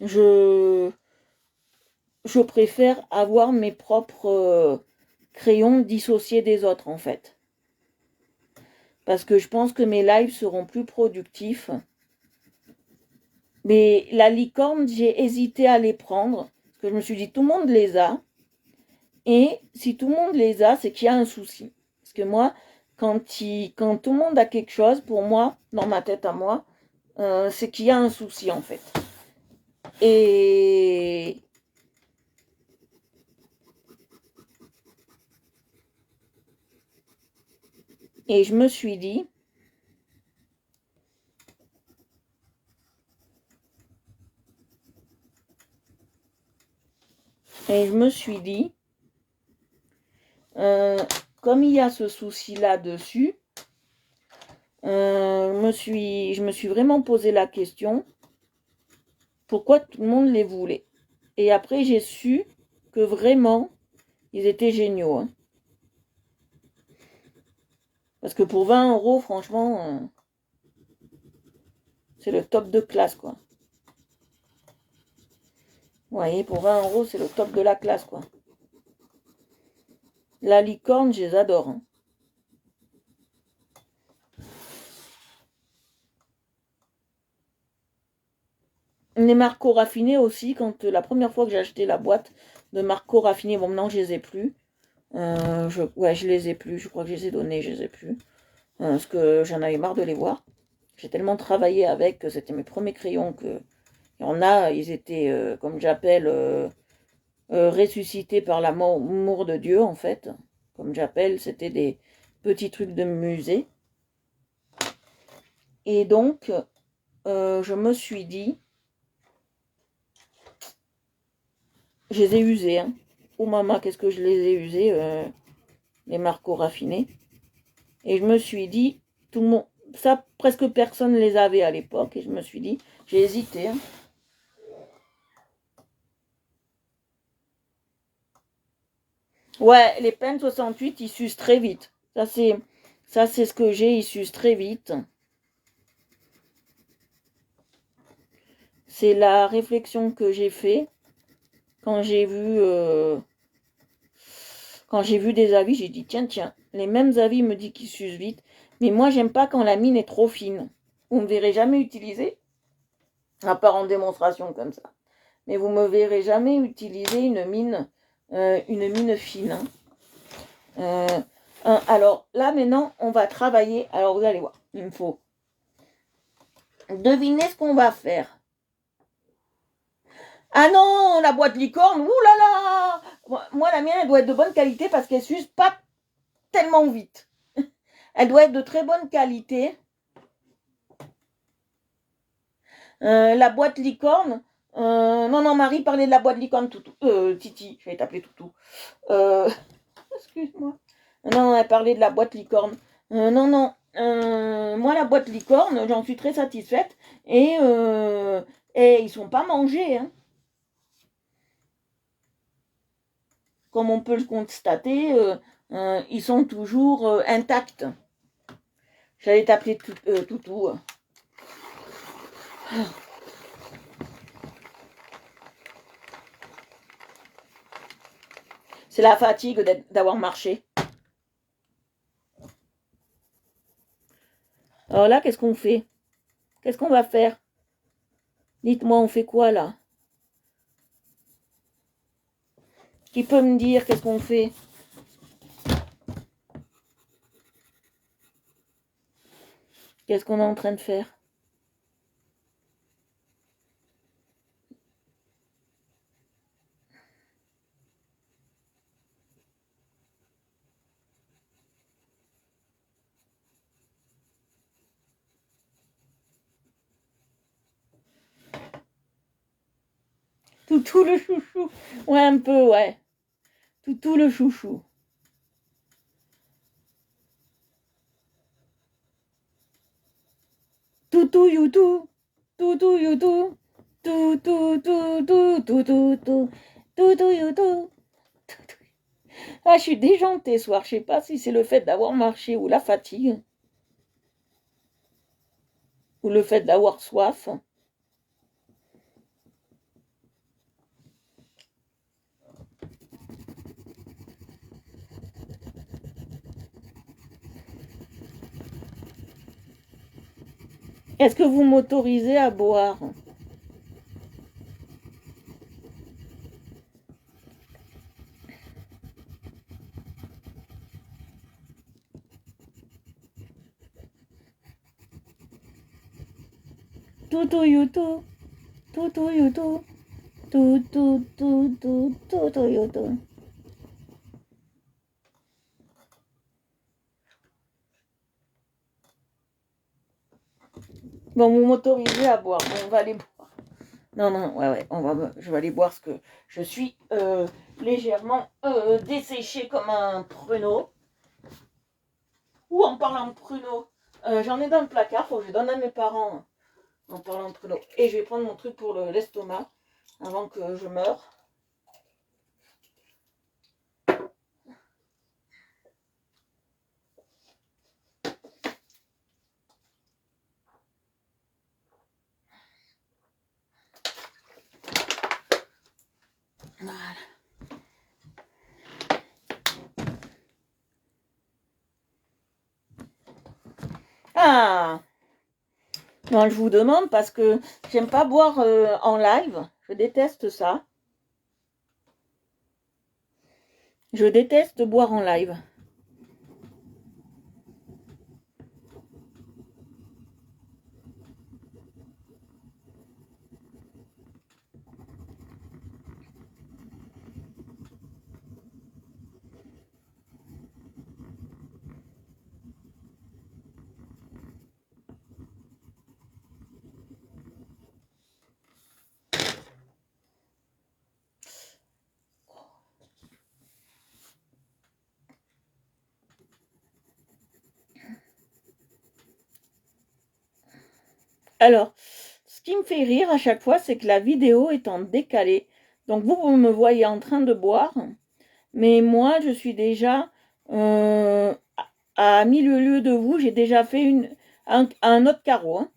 Je préfère avoir mes propres crayons dissociés des autres, en fait. Parce que je pense que mes lives seront plus productifs. Mais la licorne, j'ai hésité à les prendre. Parce que je me suis dit, tout le monde les a. Et si tout le monde les a, c'est qu'il y a un souci. Parce que moi, quand tout le monde a quelque chose, pour moi, dans ma tête à moi, c'est qu'il y a un souci en fait. Et je me suis dit, comme il y a ce souci-là dessus, je me suis vraiment posé la question, pourquoi tout le monde les voulait. Et après, j'ai su que vraiment, ils étaient géniaux. Hein. Parce que pour 20 euros, franchement, c'est le top de classe, quoi. Vous voyez, pour 20 euros, c'est le top de la classe, quoi. La licorne, je les adore. Hein. Les Marco raffinés aussi, quand la première fois que j'ai acheté la boîte de Marco raffinés, bon maintenant je les ai plus. Je les ai plus, je crois que je les ai donnés, je les ai plus. Parce que j'en avais marre de les voir. J'ai tellement travaillé avec que c'était mes premiers crayons que. Il y en a, ils étaient, comme j'appelle, ressuscités par l'amour de Dieu, en fait. Comme j'appelle, c'était des petits trucs de musée. Et donc, je me suis dit, je les ai usés. Hein. Oh maman, qu'est-ce que je les ai usés, les Marco raffinés. Et je me suis dit, tout le monde, ça, presque personne les avait à l'époque. Et je me suis dit, j'ai hésité. Hein. Ouais, les peines 68, ils s'usent très vite. Ça, c'est ce que j'ai, ils s'usent très vite. C'est la réflexion que j'ai fait quand j'ai vu des avis. J'ai dit, tiens, les mêmes avis me disent qu'ils s'usent vite. Mais moi, j'aime pas quand la mine est trop fine. Vous me verrez jamais utiliser, à part en démonstration comme ça. Mais vous me verrez jamais utiliser une mine fine. Hein. Alors là maintenant, on va travailler. Alors vous allez voir, il me faut deviner ce qu'on va faire. Ah non, la boîte licorne, ouh là là. Moi la mienne, elle doit être de bonne qualité parce qu'elle s'use pas tellement vite. Elle doit être de très bonne qualité. La boîte licorne. Non, Marie parlait de la boîte licorne, Toutou. Titi, je vais t'appeler Toutou. Excuse-moi. Non, elle parlait de la boîte licorne. Non. Moi, la boîte licorne, j'en suis très satisfaite. Et ils sont pas mangés. Hein. Comme on peut le constater, ils sont toujours intacts. J'allais t'appeler Toutou. C'est la fatigue d'avoir marché. Alors là, qu'est-ce qu'on fait? Qu'est-ce qu'on va faire? Dites-moi, on fait quoi là? Qui peut me dire qu'est-ce qu'on fait? Qu'est-ce qu'on est en train de faire? Toutou le chouchou. Ouais, un peu, ouais. Toutou le chouchou. Toutou youtou. Toutou youtou. Toutou toutou toutou toutou. Toutou youtou. Ah, je suis déjantée ce soir. Je sais pas si c'est le fait d'avoir marché ou la fatigue. Ou le fait d'avoir soif. Est-ce que vous m'autorisez à boire? Toutou youtou. Toutou youtou. Toutou toutou toutou youtou. Bon, vous m'autorisez à boire. Bon, on va aller boire. Non, ouais, je vais aller boire parce que je suis légèrement desséchée comme un pruneau. Ou en parlant de pruneau, j'en ai dans le placard, faut que je donne à mes parents en parlant de pruneau. Et je vais prendre mon truc pour l'estomac avant que je meure. Voilà. Ah! Non, je vous demande parce que j'aime pas boire en live. Je déteste ça. Je déteste boire en live. Alors, ce qui me fait rire à chaque fois, c'est que la vidéo est en décalé. Donc vous me voyez en train de boire, mais moi je suis déjà à 1000 lieues de vous, j'ai déjà fait un autre carreau. Hein.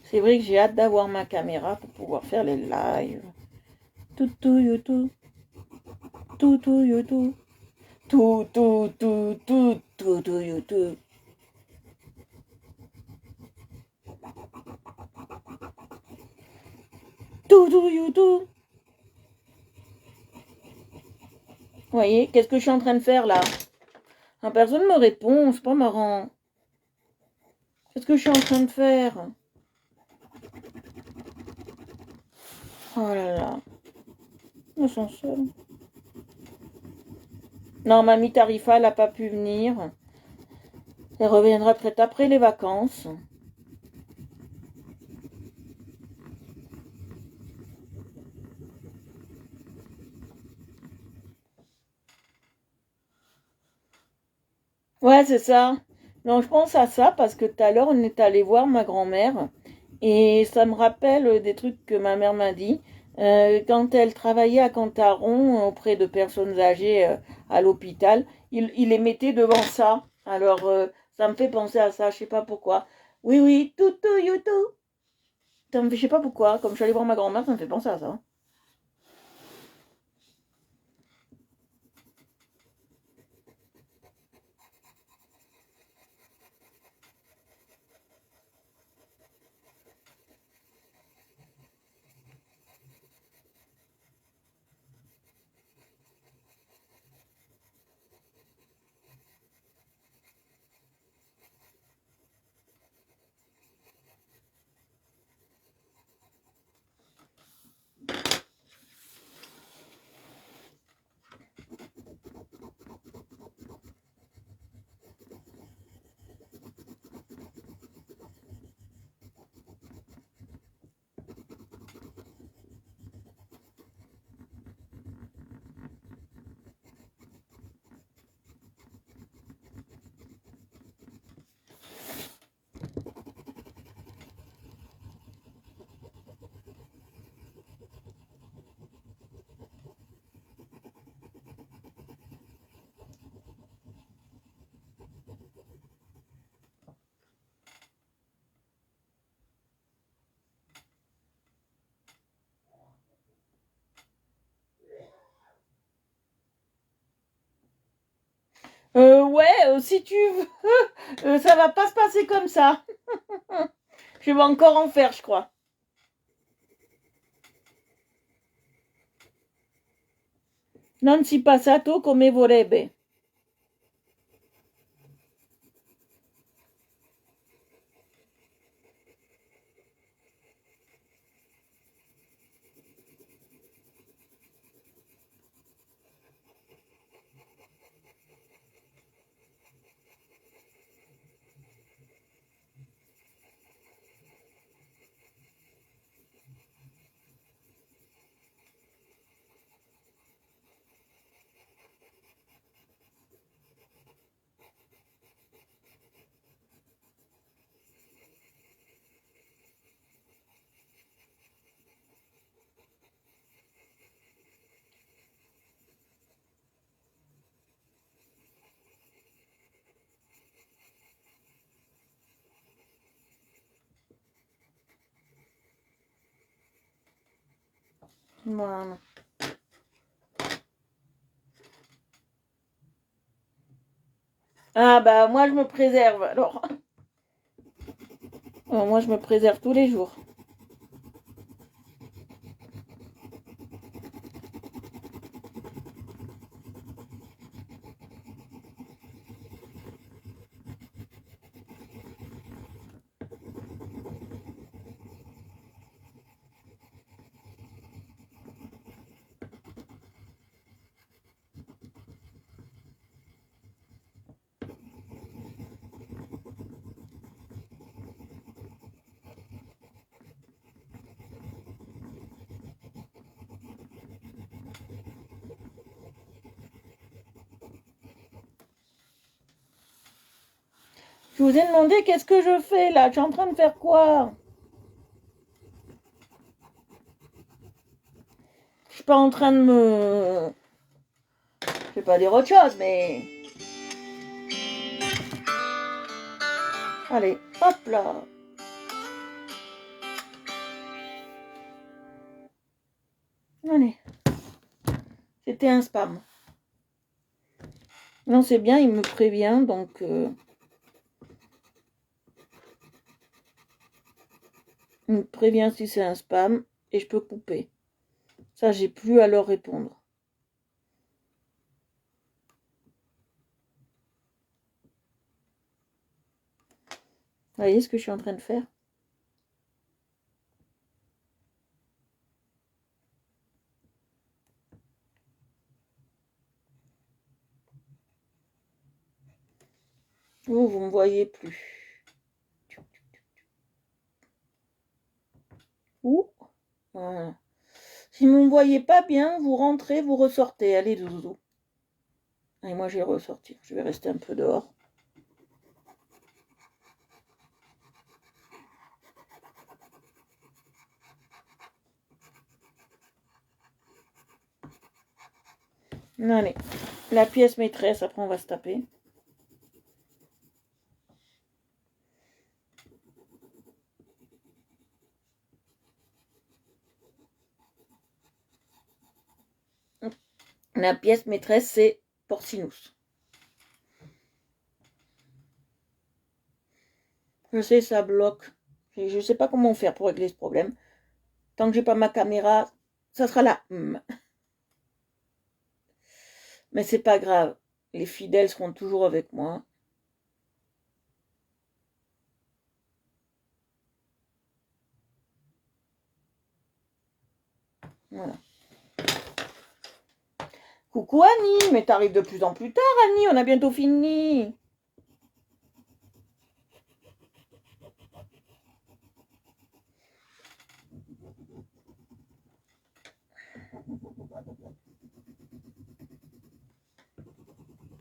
C'est vrai que j'ai hâte d'avoir ma caméra pour pouvoir faire les lives. Toutou, youtou. Tout, tout, you, tout. Tout, tout, tout, tout, tout, tout, you, tout. Tout, tout, you, tout. Vous voyez, qu'est-ce que je suis en train de faire là? Ah, personne ne me répond, c'est pas marrant. Qu'est-ce que je suis en train de faire? Oh là là, ils sont seuls. Non, mamie Tarifa, elle n'a pas pu venir. Elle reviendra peut-être après les vacances. Ouais, c'est ça. Non, je pense à ça parce que tout à l'heure, on est allé voir ma grand-mère et ça me rappelle des trucs que ma mère m'a dit. Quand elle travaillait à Cantaron auprès de personnes âgées à l'hôpital, il les mettait devant ça. Alors, ça me fait penser à ça, je sais pas pourquoi. Oui, oui, tout, tout, you, tout. Je sais pas pourquoi, comme je suis allée voir ma grand-mère, ça me fait penser à ça. Ouais, si tu veux, ça va pas se passer comme ça. Je vais encore en faire, je crois. Non si passato come vorrebbe. Voilà. Ah bah moi je me préserve alors. Moi je me préserve tous les jours. Je vous ai demandé qu'est-ce que je fais là. Je suis en train de faire quoi? Je suis pas en train de me... Je vais pas dire autre chose, mais... Allez, hop là. Allez. C'était un spam. Non, c'est bien, il me prévient, donc... il me prévient si c'est un spam, et je peux couper. Ça, j'ai plus à leur répondre. Vous voyez ce que je suis en train de faire? Vous me voyez plus. Ouh, voilà. Si vous ne me voyez pas bien, vous rentrez, vous ressortez. Allez, doudou. Et moi, je vais ressortir. Je vais rester un peu dehors. Allez, la pièce maîtresse, après on va se taper. La pièce maîtresse, c'est Porcinus. Je sais, ça bloque. Je ne sais pas comment faire pour régler ce problème. Tant que j'ai pas ma caméra, ça sera là. Mais c'est pas grave. Les fidèles seront toujours avec moi. Voilà. Coucou Annie, mais t'arrives de plus en plus tard Annie, on a bientôt fini.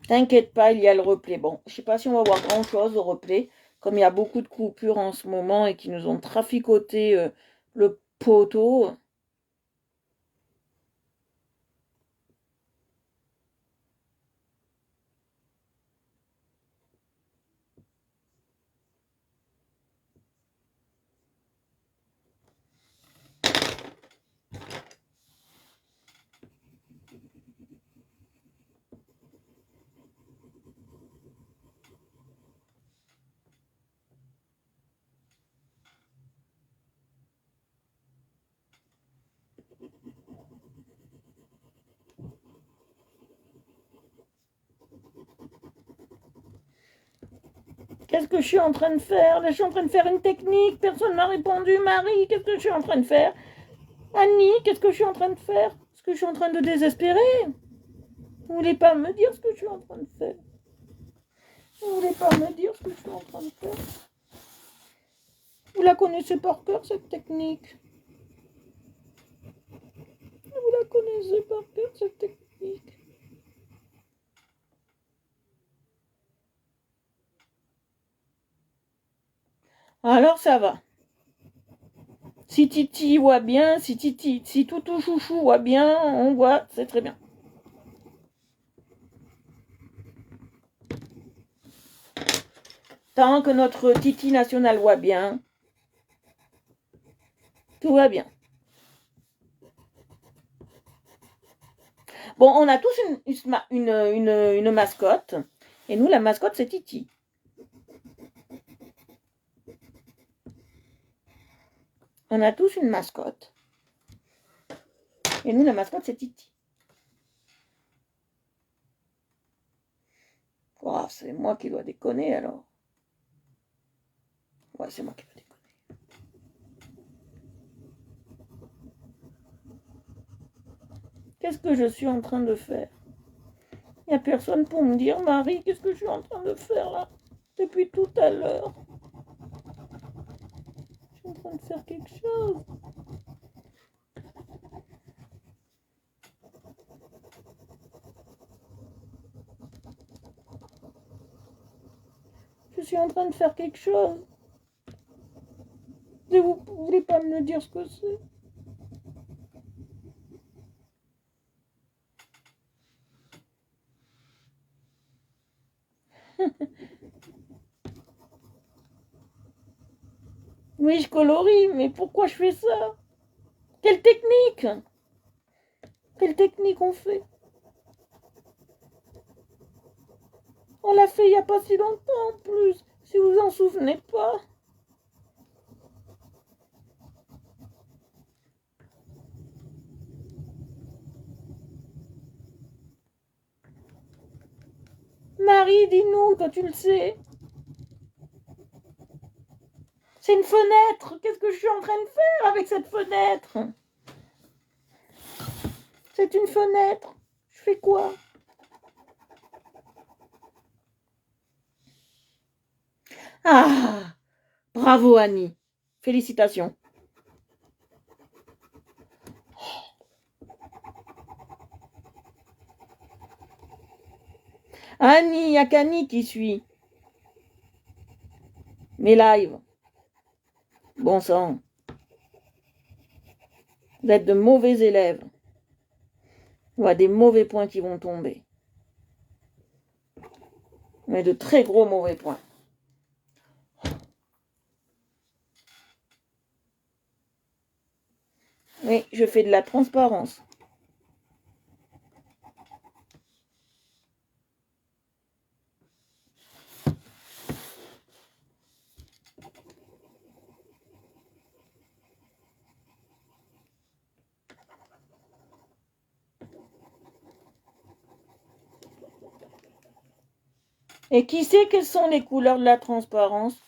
T'inquiète pas, il y a le replay. Bon, je sais pas si on va voir grand chose au replay, comme il y a beaucoup de coupures en ce moment et qui nous ont traficoté le poteau. Qu'est-ce que je suis en train de faire? Là, je suis en train de faire une technique. Personne m'a répondu. Marie, qu'est-ce que je suis en train de faire? Annie, qu'est-ce que je suis en train de faire? Est-ce que je suis en train de désespérer? Vous voulez pas me dire ce que je suis en train de faire? Vous voulez pas me dire ce que je suis en train de faire? Vous la connaissez par cœur, cette technique? Vous la connaissez par cœur, cette technique? Alors ça va. Si Titi voit bien, si Toutou Chouchou voit bien, on voit, c'est très bien. Tant que notre Titi national voit bien, tout va bien. Bon, on a tous une mascotte. Et nous, la mascotte, c'est Titi. On a tous une mascotte. Et nous, la mascotte, c'est Titi. Oh, c'est moi qui dois déconner, alors. Ouais, c'est moi qui dois déconner. Qu'est-ce que je suis en train de faire? Il n'y a personne pour me dire, Marie, qu'est-ce que je suis en train de faire là? Depuis tout à l'heure. Je suis en train de faire quelque chose. Je suis en train de faire quelque chose. Et vous ne voulez pas me dire ce que c'est? Oui, je colorie, mais pourquoi je fais ça? Quelle technique? Quelle technique on fait? On l'a fait il n'y a pas si longtemps en plus, si vous en souvenez pas. Marie, dis-nous, toi tu le sais. C'est une fenêtre. Qu'est-ce que je suis en train de faire avec cette fenêtre? C'est une fenêtre. Je fais quoi? Ah, bravo Annie. Félicitations. Annie, il n'y a qu'Annie qui suit mes lives. Bon sang. Vous êtes de mauvais élèves. Il y a des mauvais points qui vont tomber. Mais de très gros mauvais points. Oui, je fais de la transparence. Et qui sait quelles sont les couleurs de la transparence?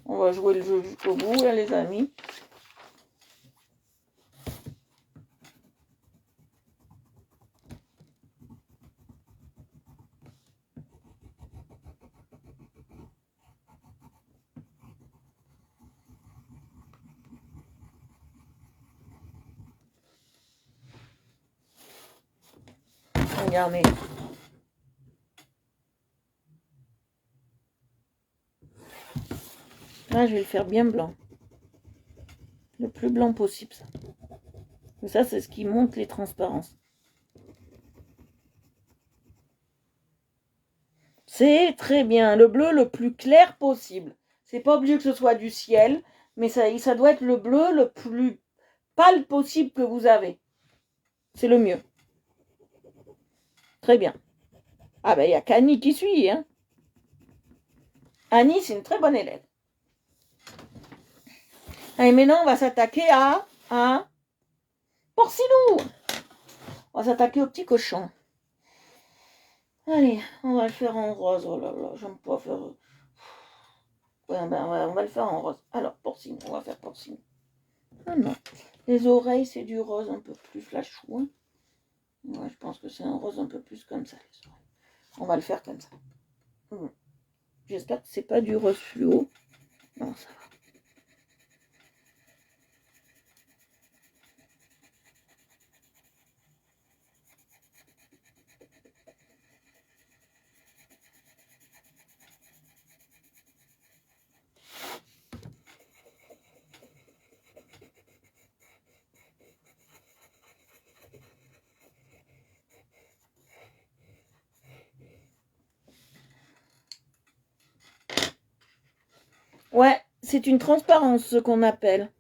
On va jouer le jeu jusqu'au bout, là, les amis. Regardez. Là, je vais le faire bien blanc. Le plus blanc possible, ça. Et ça, c'est ce qui monte les transparences. C'est très bien. Le bleu le plus clair possible. C'est pas obligé que ce soit du ciel, mais ça doit être le bleu le plus pâle possible que vous avez. C'est le mieux. Très bien. Ah ben, il n'y a qu'Annie qui suit, hein. Annie, c'est une très bonne élève. Allez, maintenant, on va s'attaquer à Porcinou. On va s'attaquer au petit cochon. Allez, on va le faire en rose. Oh là là, j'aime pas faire... Ouais, ben, on va le faire en rose. Alors, Porcinou, on va faire Porcinou. Ah non. Les oreilles, c'est du rose un peu plus flashou. Hein. Ouais, je pense que c'est un rose un peu plus comme ça, les oreilles. On va le faire comme ça. J'espère que c'est pas du rose fluo. Non, ça va. Ouais, c'est une transparence, ce qu'on appelle.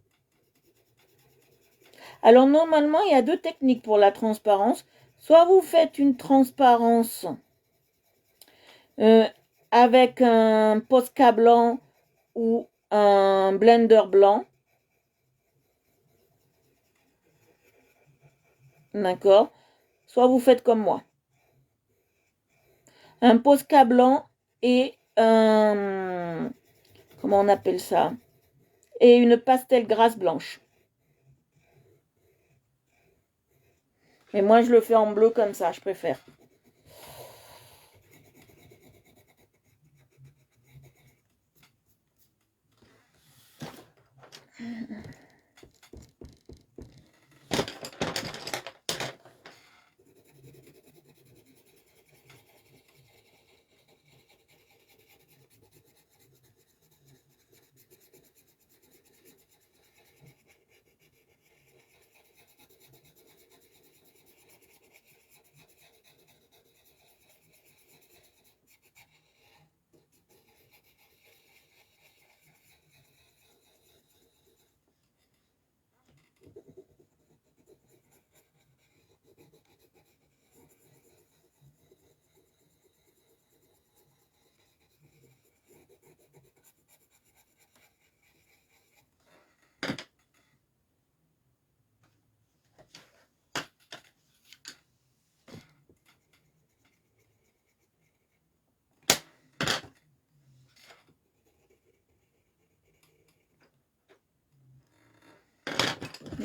Alors, normalement, il y a deux techniques pour la transparence. Soit vous faites une transparence avec un Posca blanc ou un blender blanc. D'accord? Soit vous faites comme moi. Un Posca blanc et un... Comment on appelle ça? Et une pastel grasse blanche. Mais moi, je le fais en bleu comme ça, je préfère.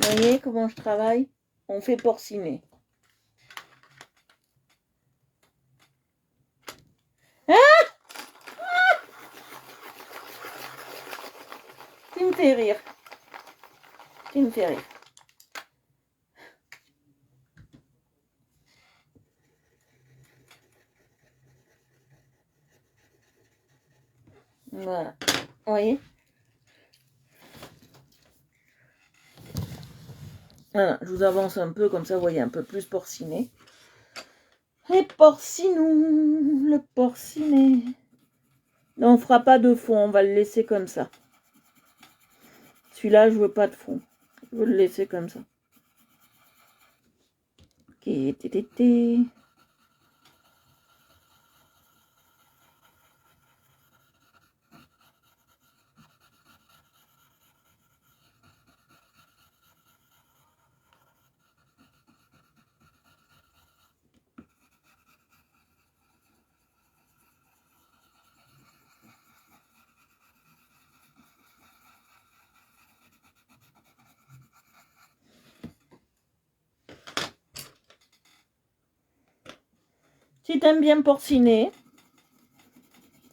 Vous voyez comment je travaille? On fait porciner. Tu me fais rire. Tu me fais rire. Voilà. Vous voyez? Voilà, je vous avance un peu, comme ça vous voyez un peu plus porciné. Et porcinou, le porciné. Non, on fera pas de fond, on va le laisser comme ça. Celui-là, je veux pas de fond. Je veux le laisser comme ça. Ok, tétété. Si t'aimes bien porciner,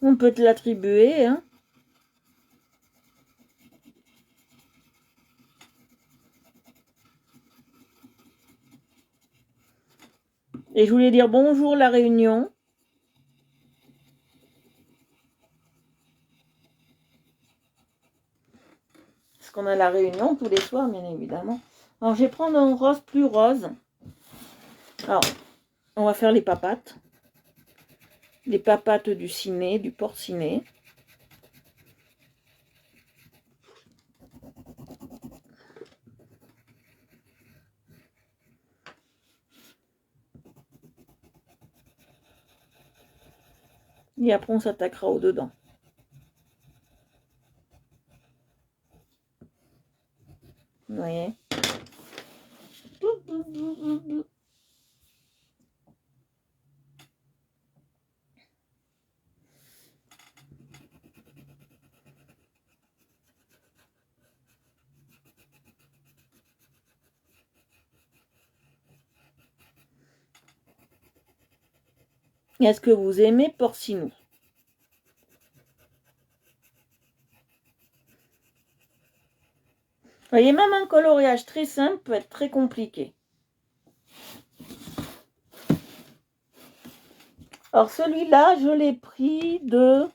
on peut te l'attribuer, hein. Et je voulais dire bonjour la Réunion. Parce qu'on a la Réunion tous les soirs, bien évidemment. Alors, je vais prendre un rose plus rose. Alors, on va faire les papates. Les papates du ciné, du porciné. Et après, on s'attaquera au dedans. Vous voyez? Est-ce que vous aimez porcinou? Vous voyez, même un coloriage très simple peut être très compliqué. Alors celui-là, je l'ai pris de...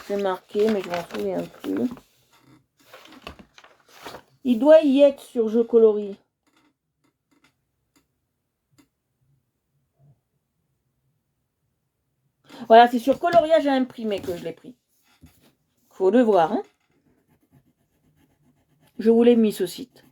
C'est marqué, mais je m'en souviens plus. Il doit y être sur Je colorie. Voilà, c'est sur coloriage à imprimer que je l'ai pris. Faut le voir, hein. Je vous l'ai mis ce site.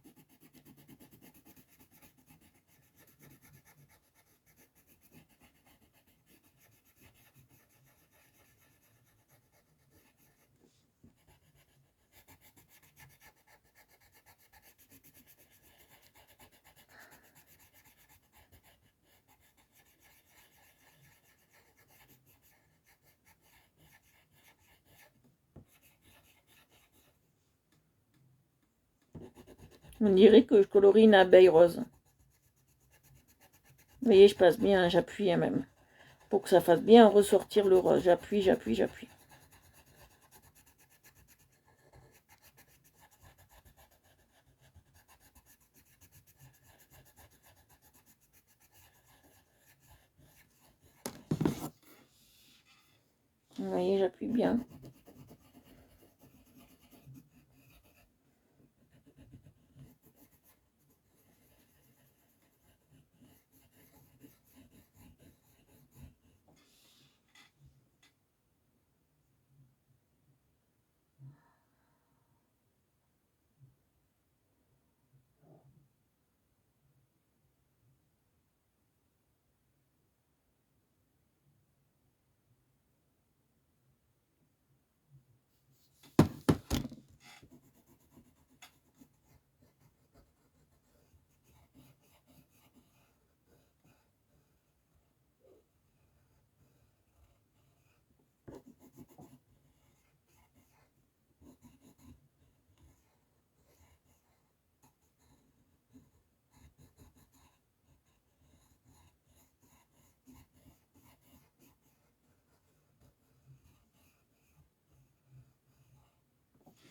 On dirait que je colorie une abeille rose. Vous voyez, je passe bien, j'appuie même. Pour que ça fasse bien ressortir le rose. J'appuie, j'appuie, j'appuie. Vous voyez, j'appuie bien.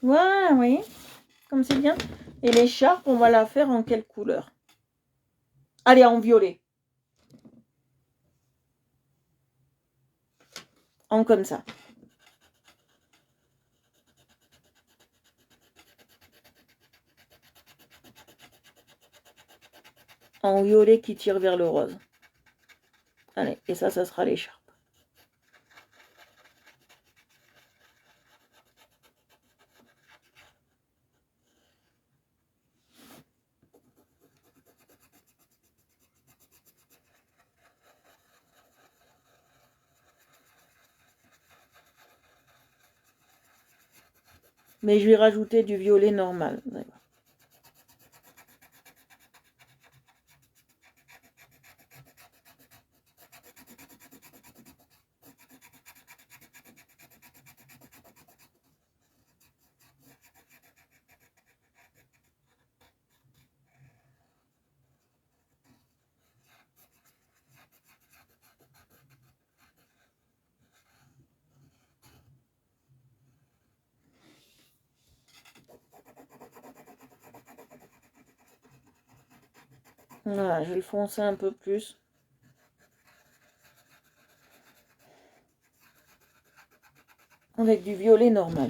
Voilà, vous voyez, comme c'est bien. Et l'écharpe, on va la faire en quelle couleur? Allez, en violet. En comme ça. En violet qui tire vers le rose. Allez, et ça sera l'écharpe. Mais je vais rajouter du violet normal. Voilà, je vais le foncer un peu plus. Avec du violet normal.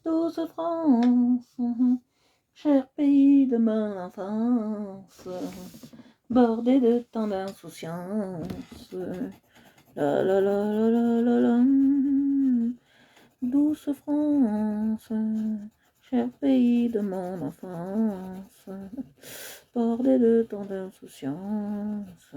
Douce France, cher pays de mon enfance, bordé de tant d'insouciance. La la la la la la la. Douce France, cher pays de mon enfance, bordé de tant d'insouciance.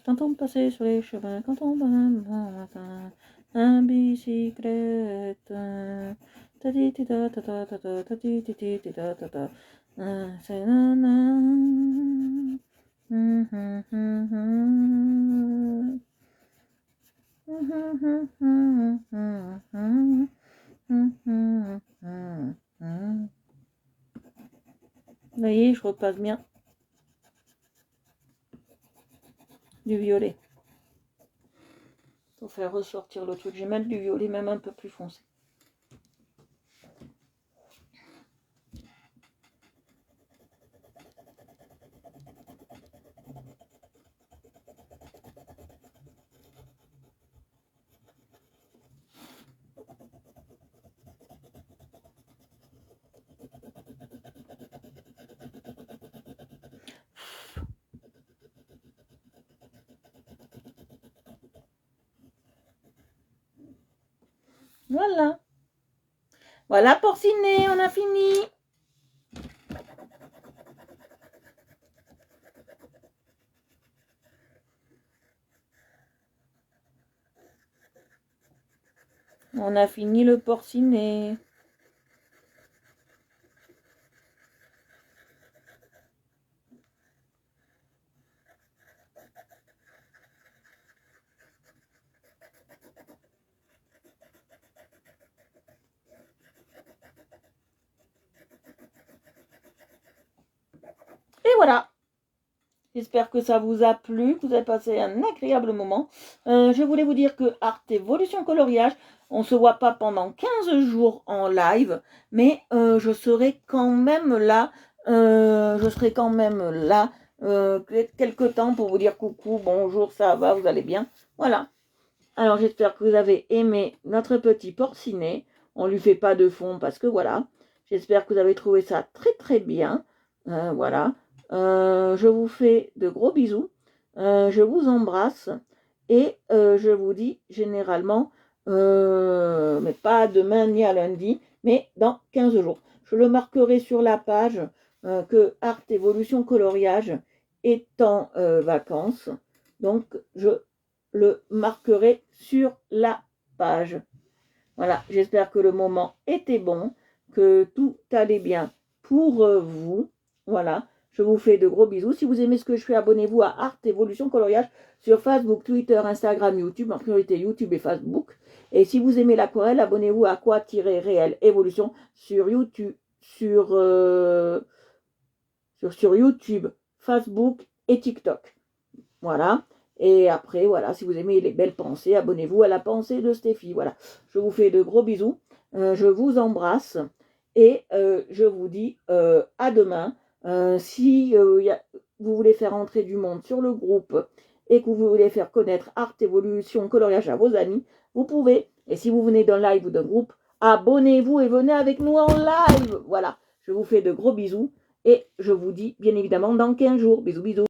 Quand on passait sur les chemins, quand on va matin, un bicyclette. C'est vous voyez, je repasse bien du violet pour faire ressortir le truc. Je vais mettre du violet même un peu plus foncé. Voilà. Voilà, porcinet, on a fini. On a fini le porcinet. Et voilà. J'espère que ça vous a plu, que vous avez passé un agréable moment. Je voulais vous dire que Art Evolution Coloriage, on ne se voit pas pendant 15 jours en live, mais je serai quand même là. Quelque temps pour vous dire coucou, bonjour, ça va, vous allez bien. Voilà. Alors j'espère que vous avez aimé notre petit porcinet. On lui fait pas de fond parce que voilà. J'espère que vous avez trouvé ça très très bien. Voilà. Je vous fais de gros bisous. Je vous embrasse. Et je vous dis généralement, mais pas demain ni à lundi, mais dans 15 jours. Je le marquerai sur la page que Art Evolution Coloriage est en vacances. Donc je le marquerai sur la page. Voilà, j'espère que le moment était bon, que tout allait bien pour vous. Voilà, Je vous fais de gros bisous. Si vous aimez ce que je fais, abonnez-vous à Art Evolution Coloriage sur Facebook, Twitter, Instagram, YouTube, en priorité YouTube et Facebook. Et si vous aimez l'aquarelle, abonnez-vous à Quoi-Réel Évolution sur YouTube, sur YouTube, Facebook et TikTok. Voilà. Et après, voilà, si vous aimez les belles pensées, abonnez-vous à la pensée de Stéphie. Voilà. Je vous fais de gros bisous. Je vous embrasse. Et je vous dis à demain. Si vous voulez faire entrer du monde sur le groupe et que vous voulez faire connaître Art Evolution Coloriage à vos amis, vous pouvez. Et si vous venez d'un live ou d'un groupe, abonnez-vous et venez avec nous en live. Voilà. Je vous fais de gros bisous. Et je vous dis bien évidemment dans 15 jours. Bisous, bisous.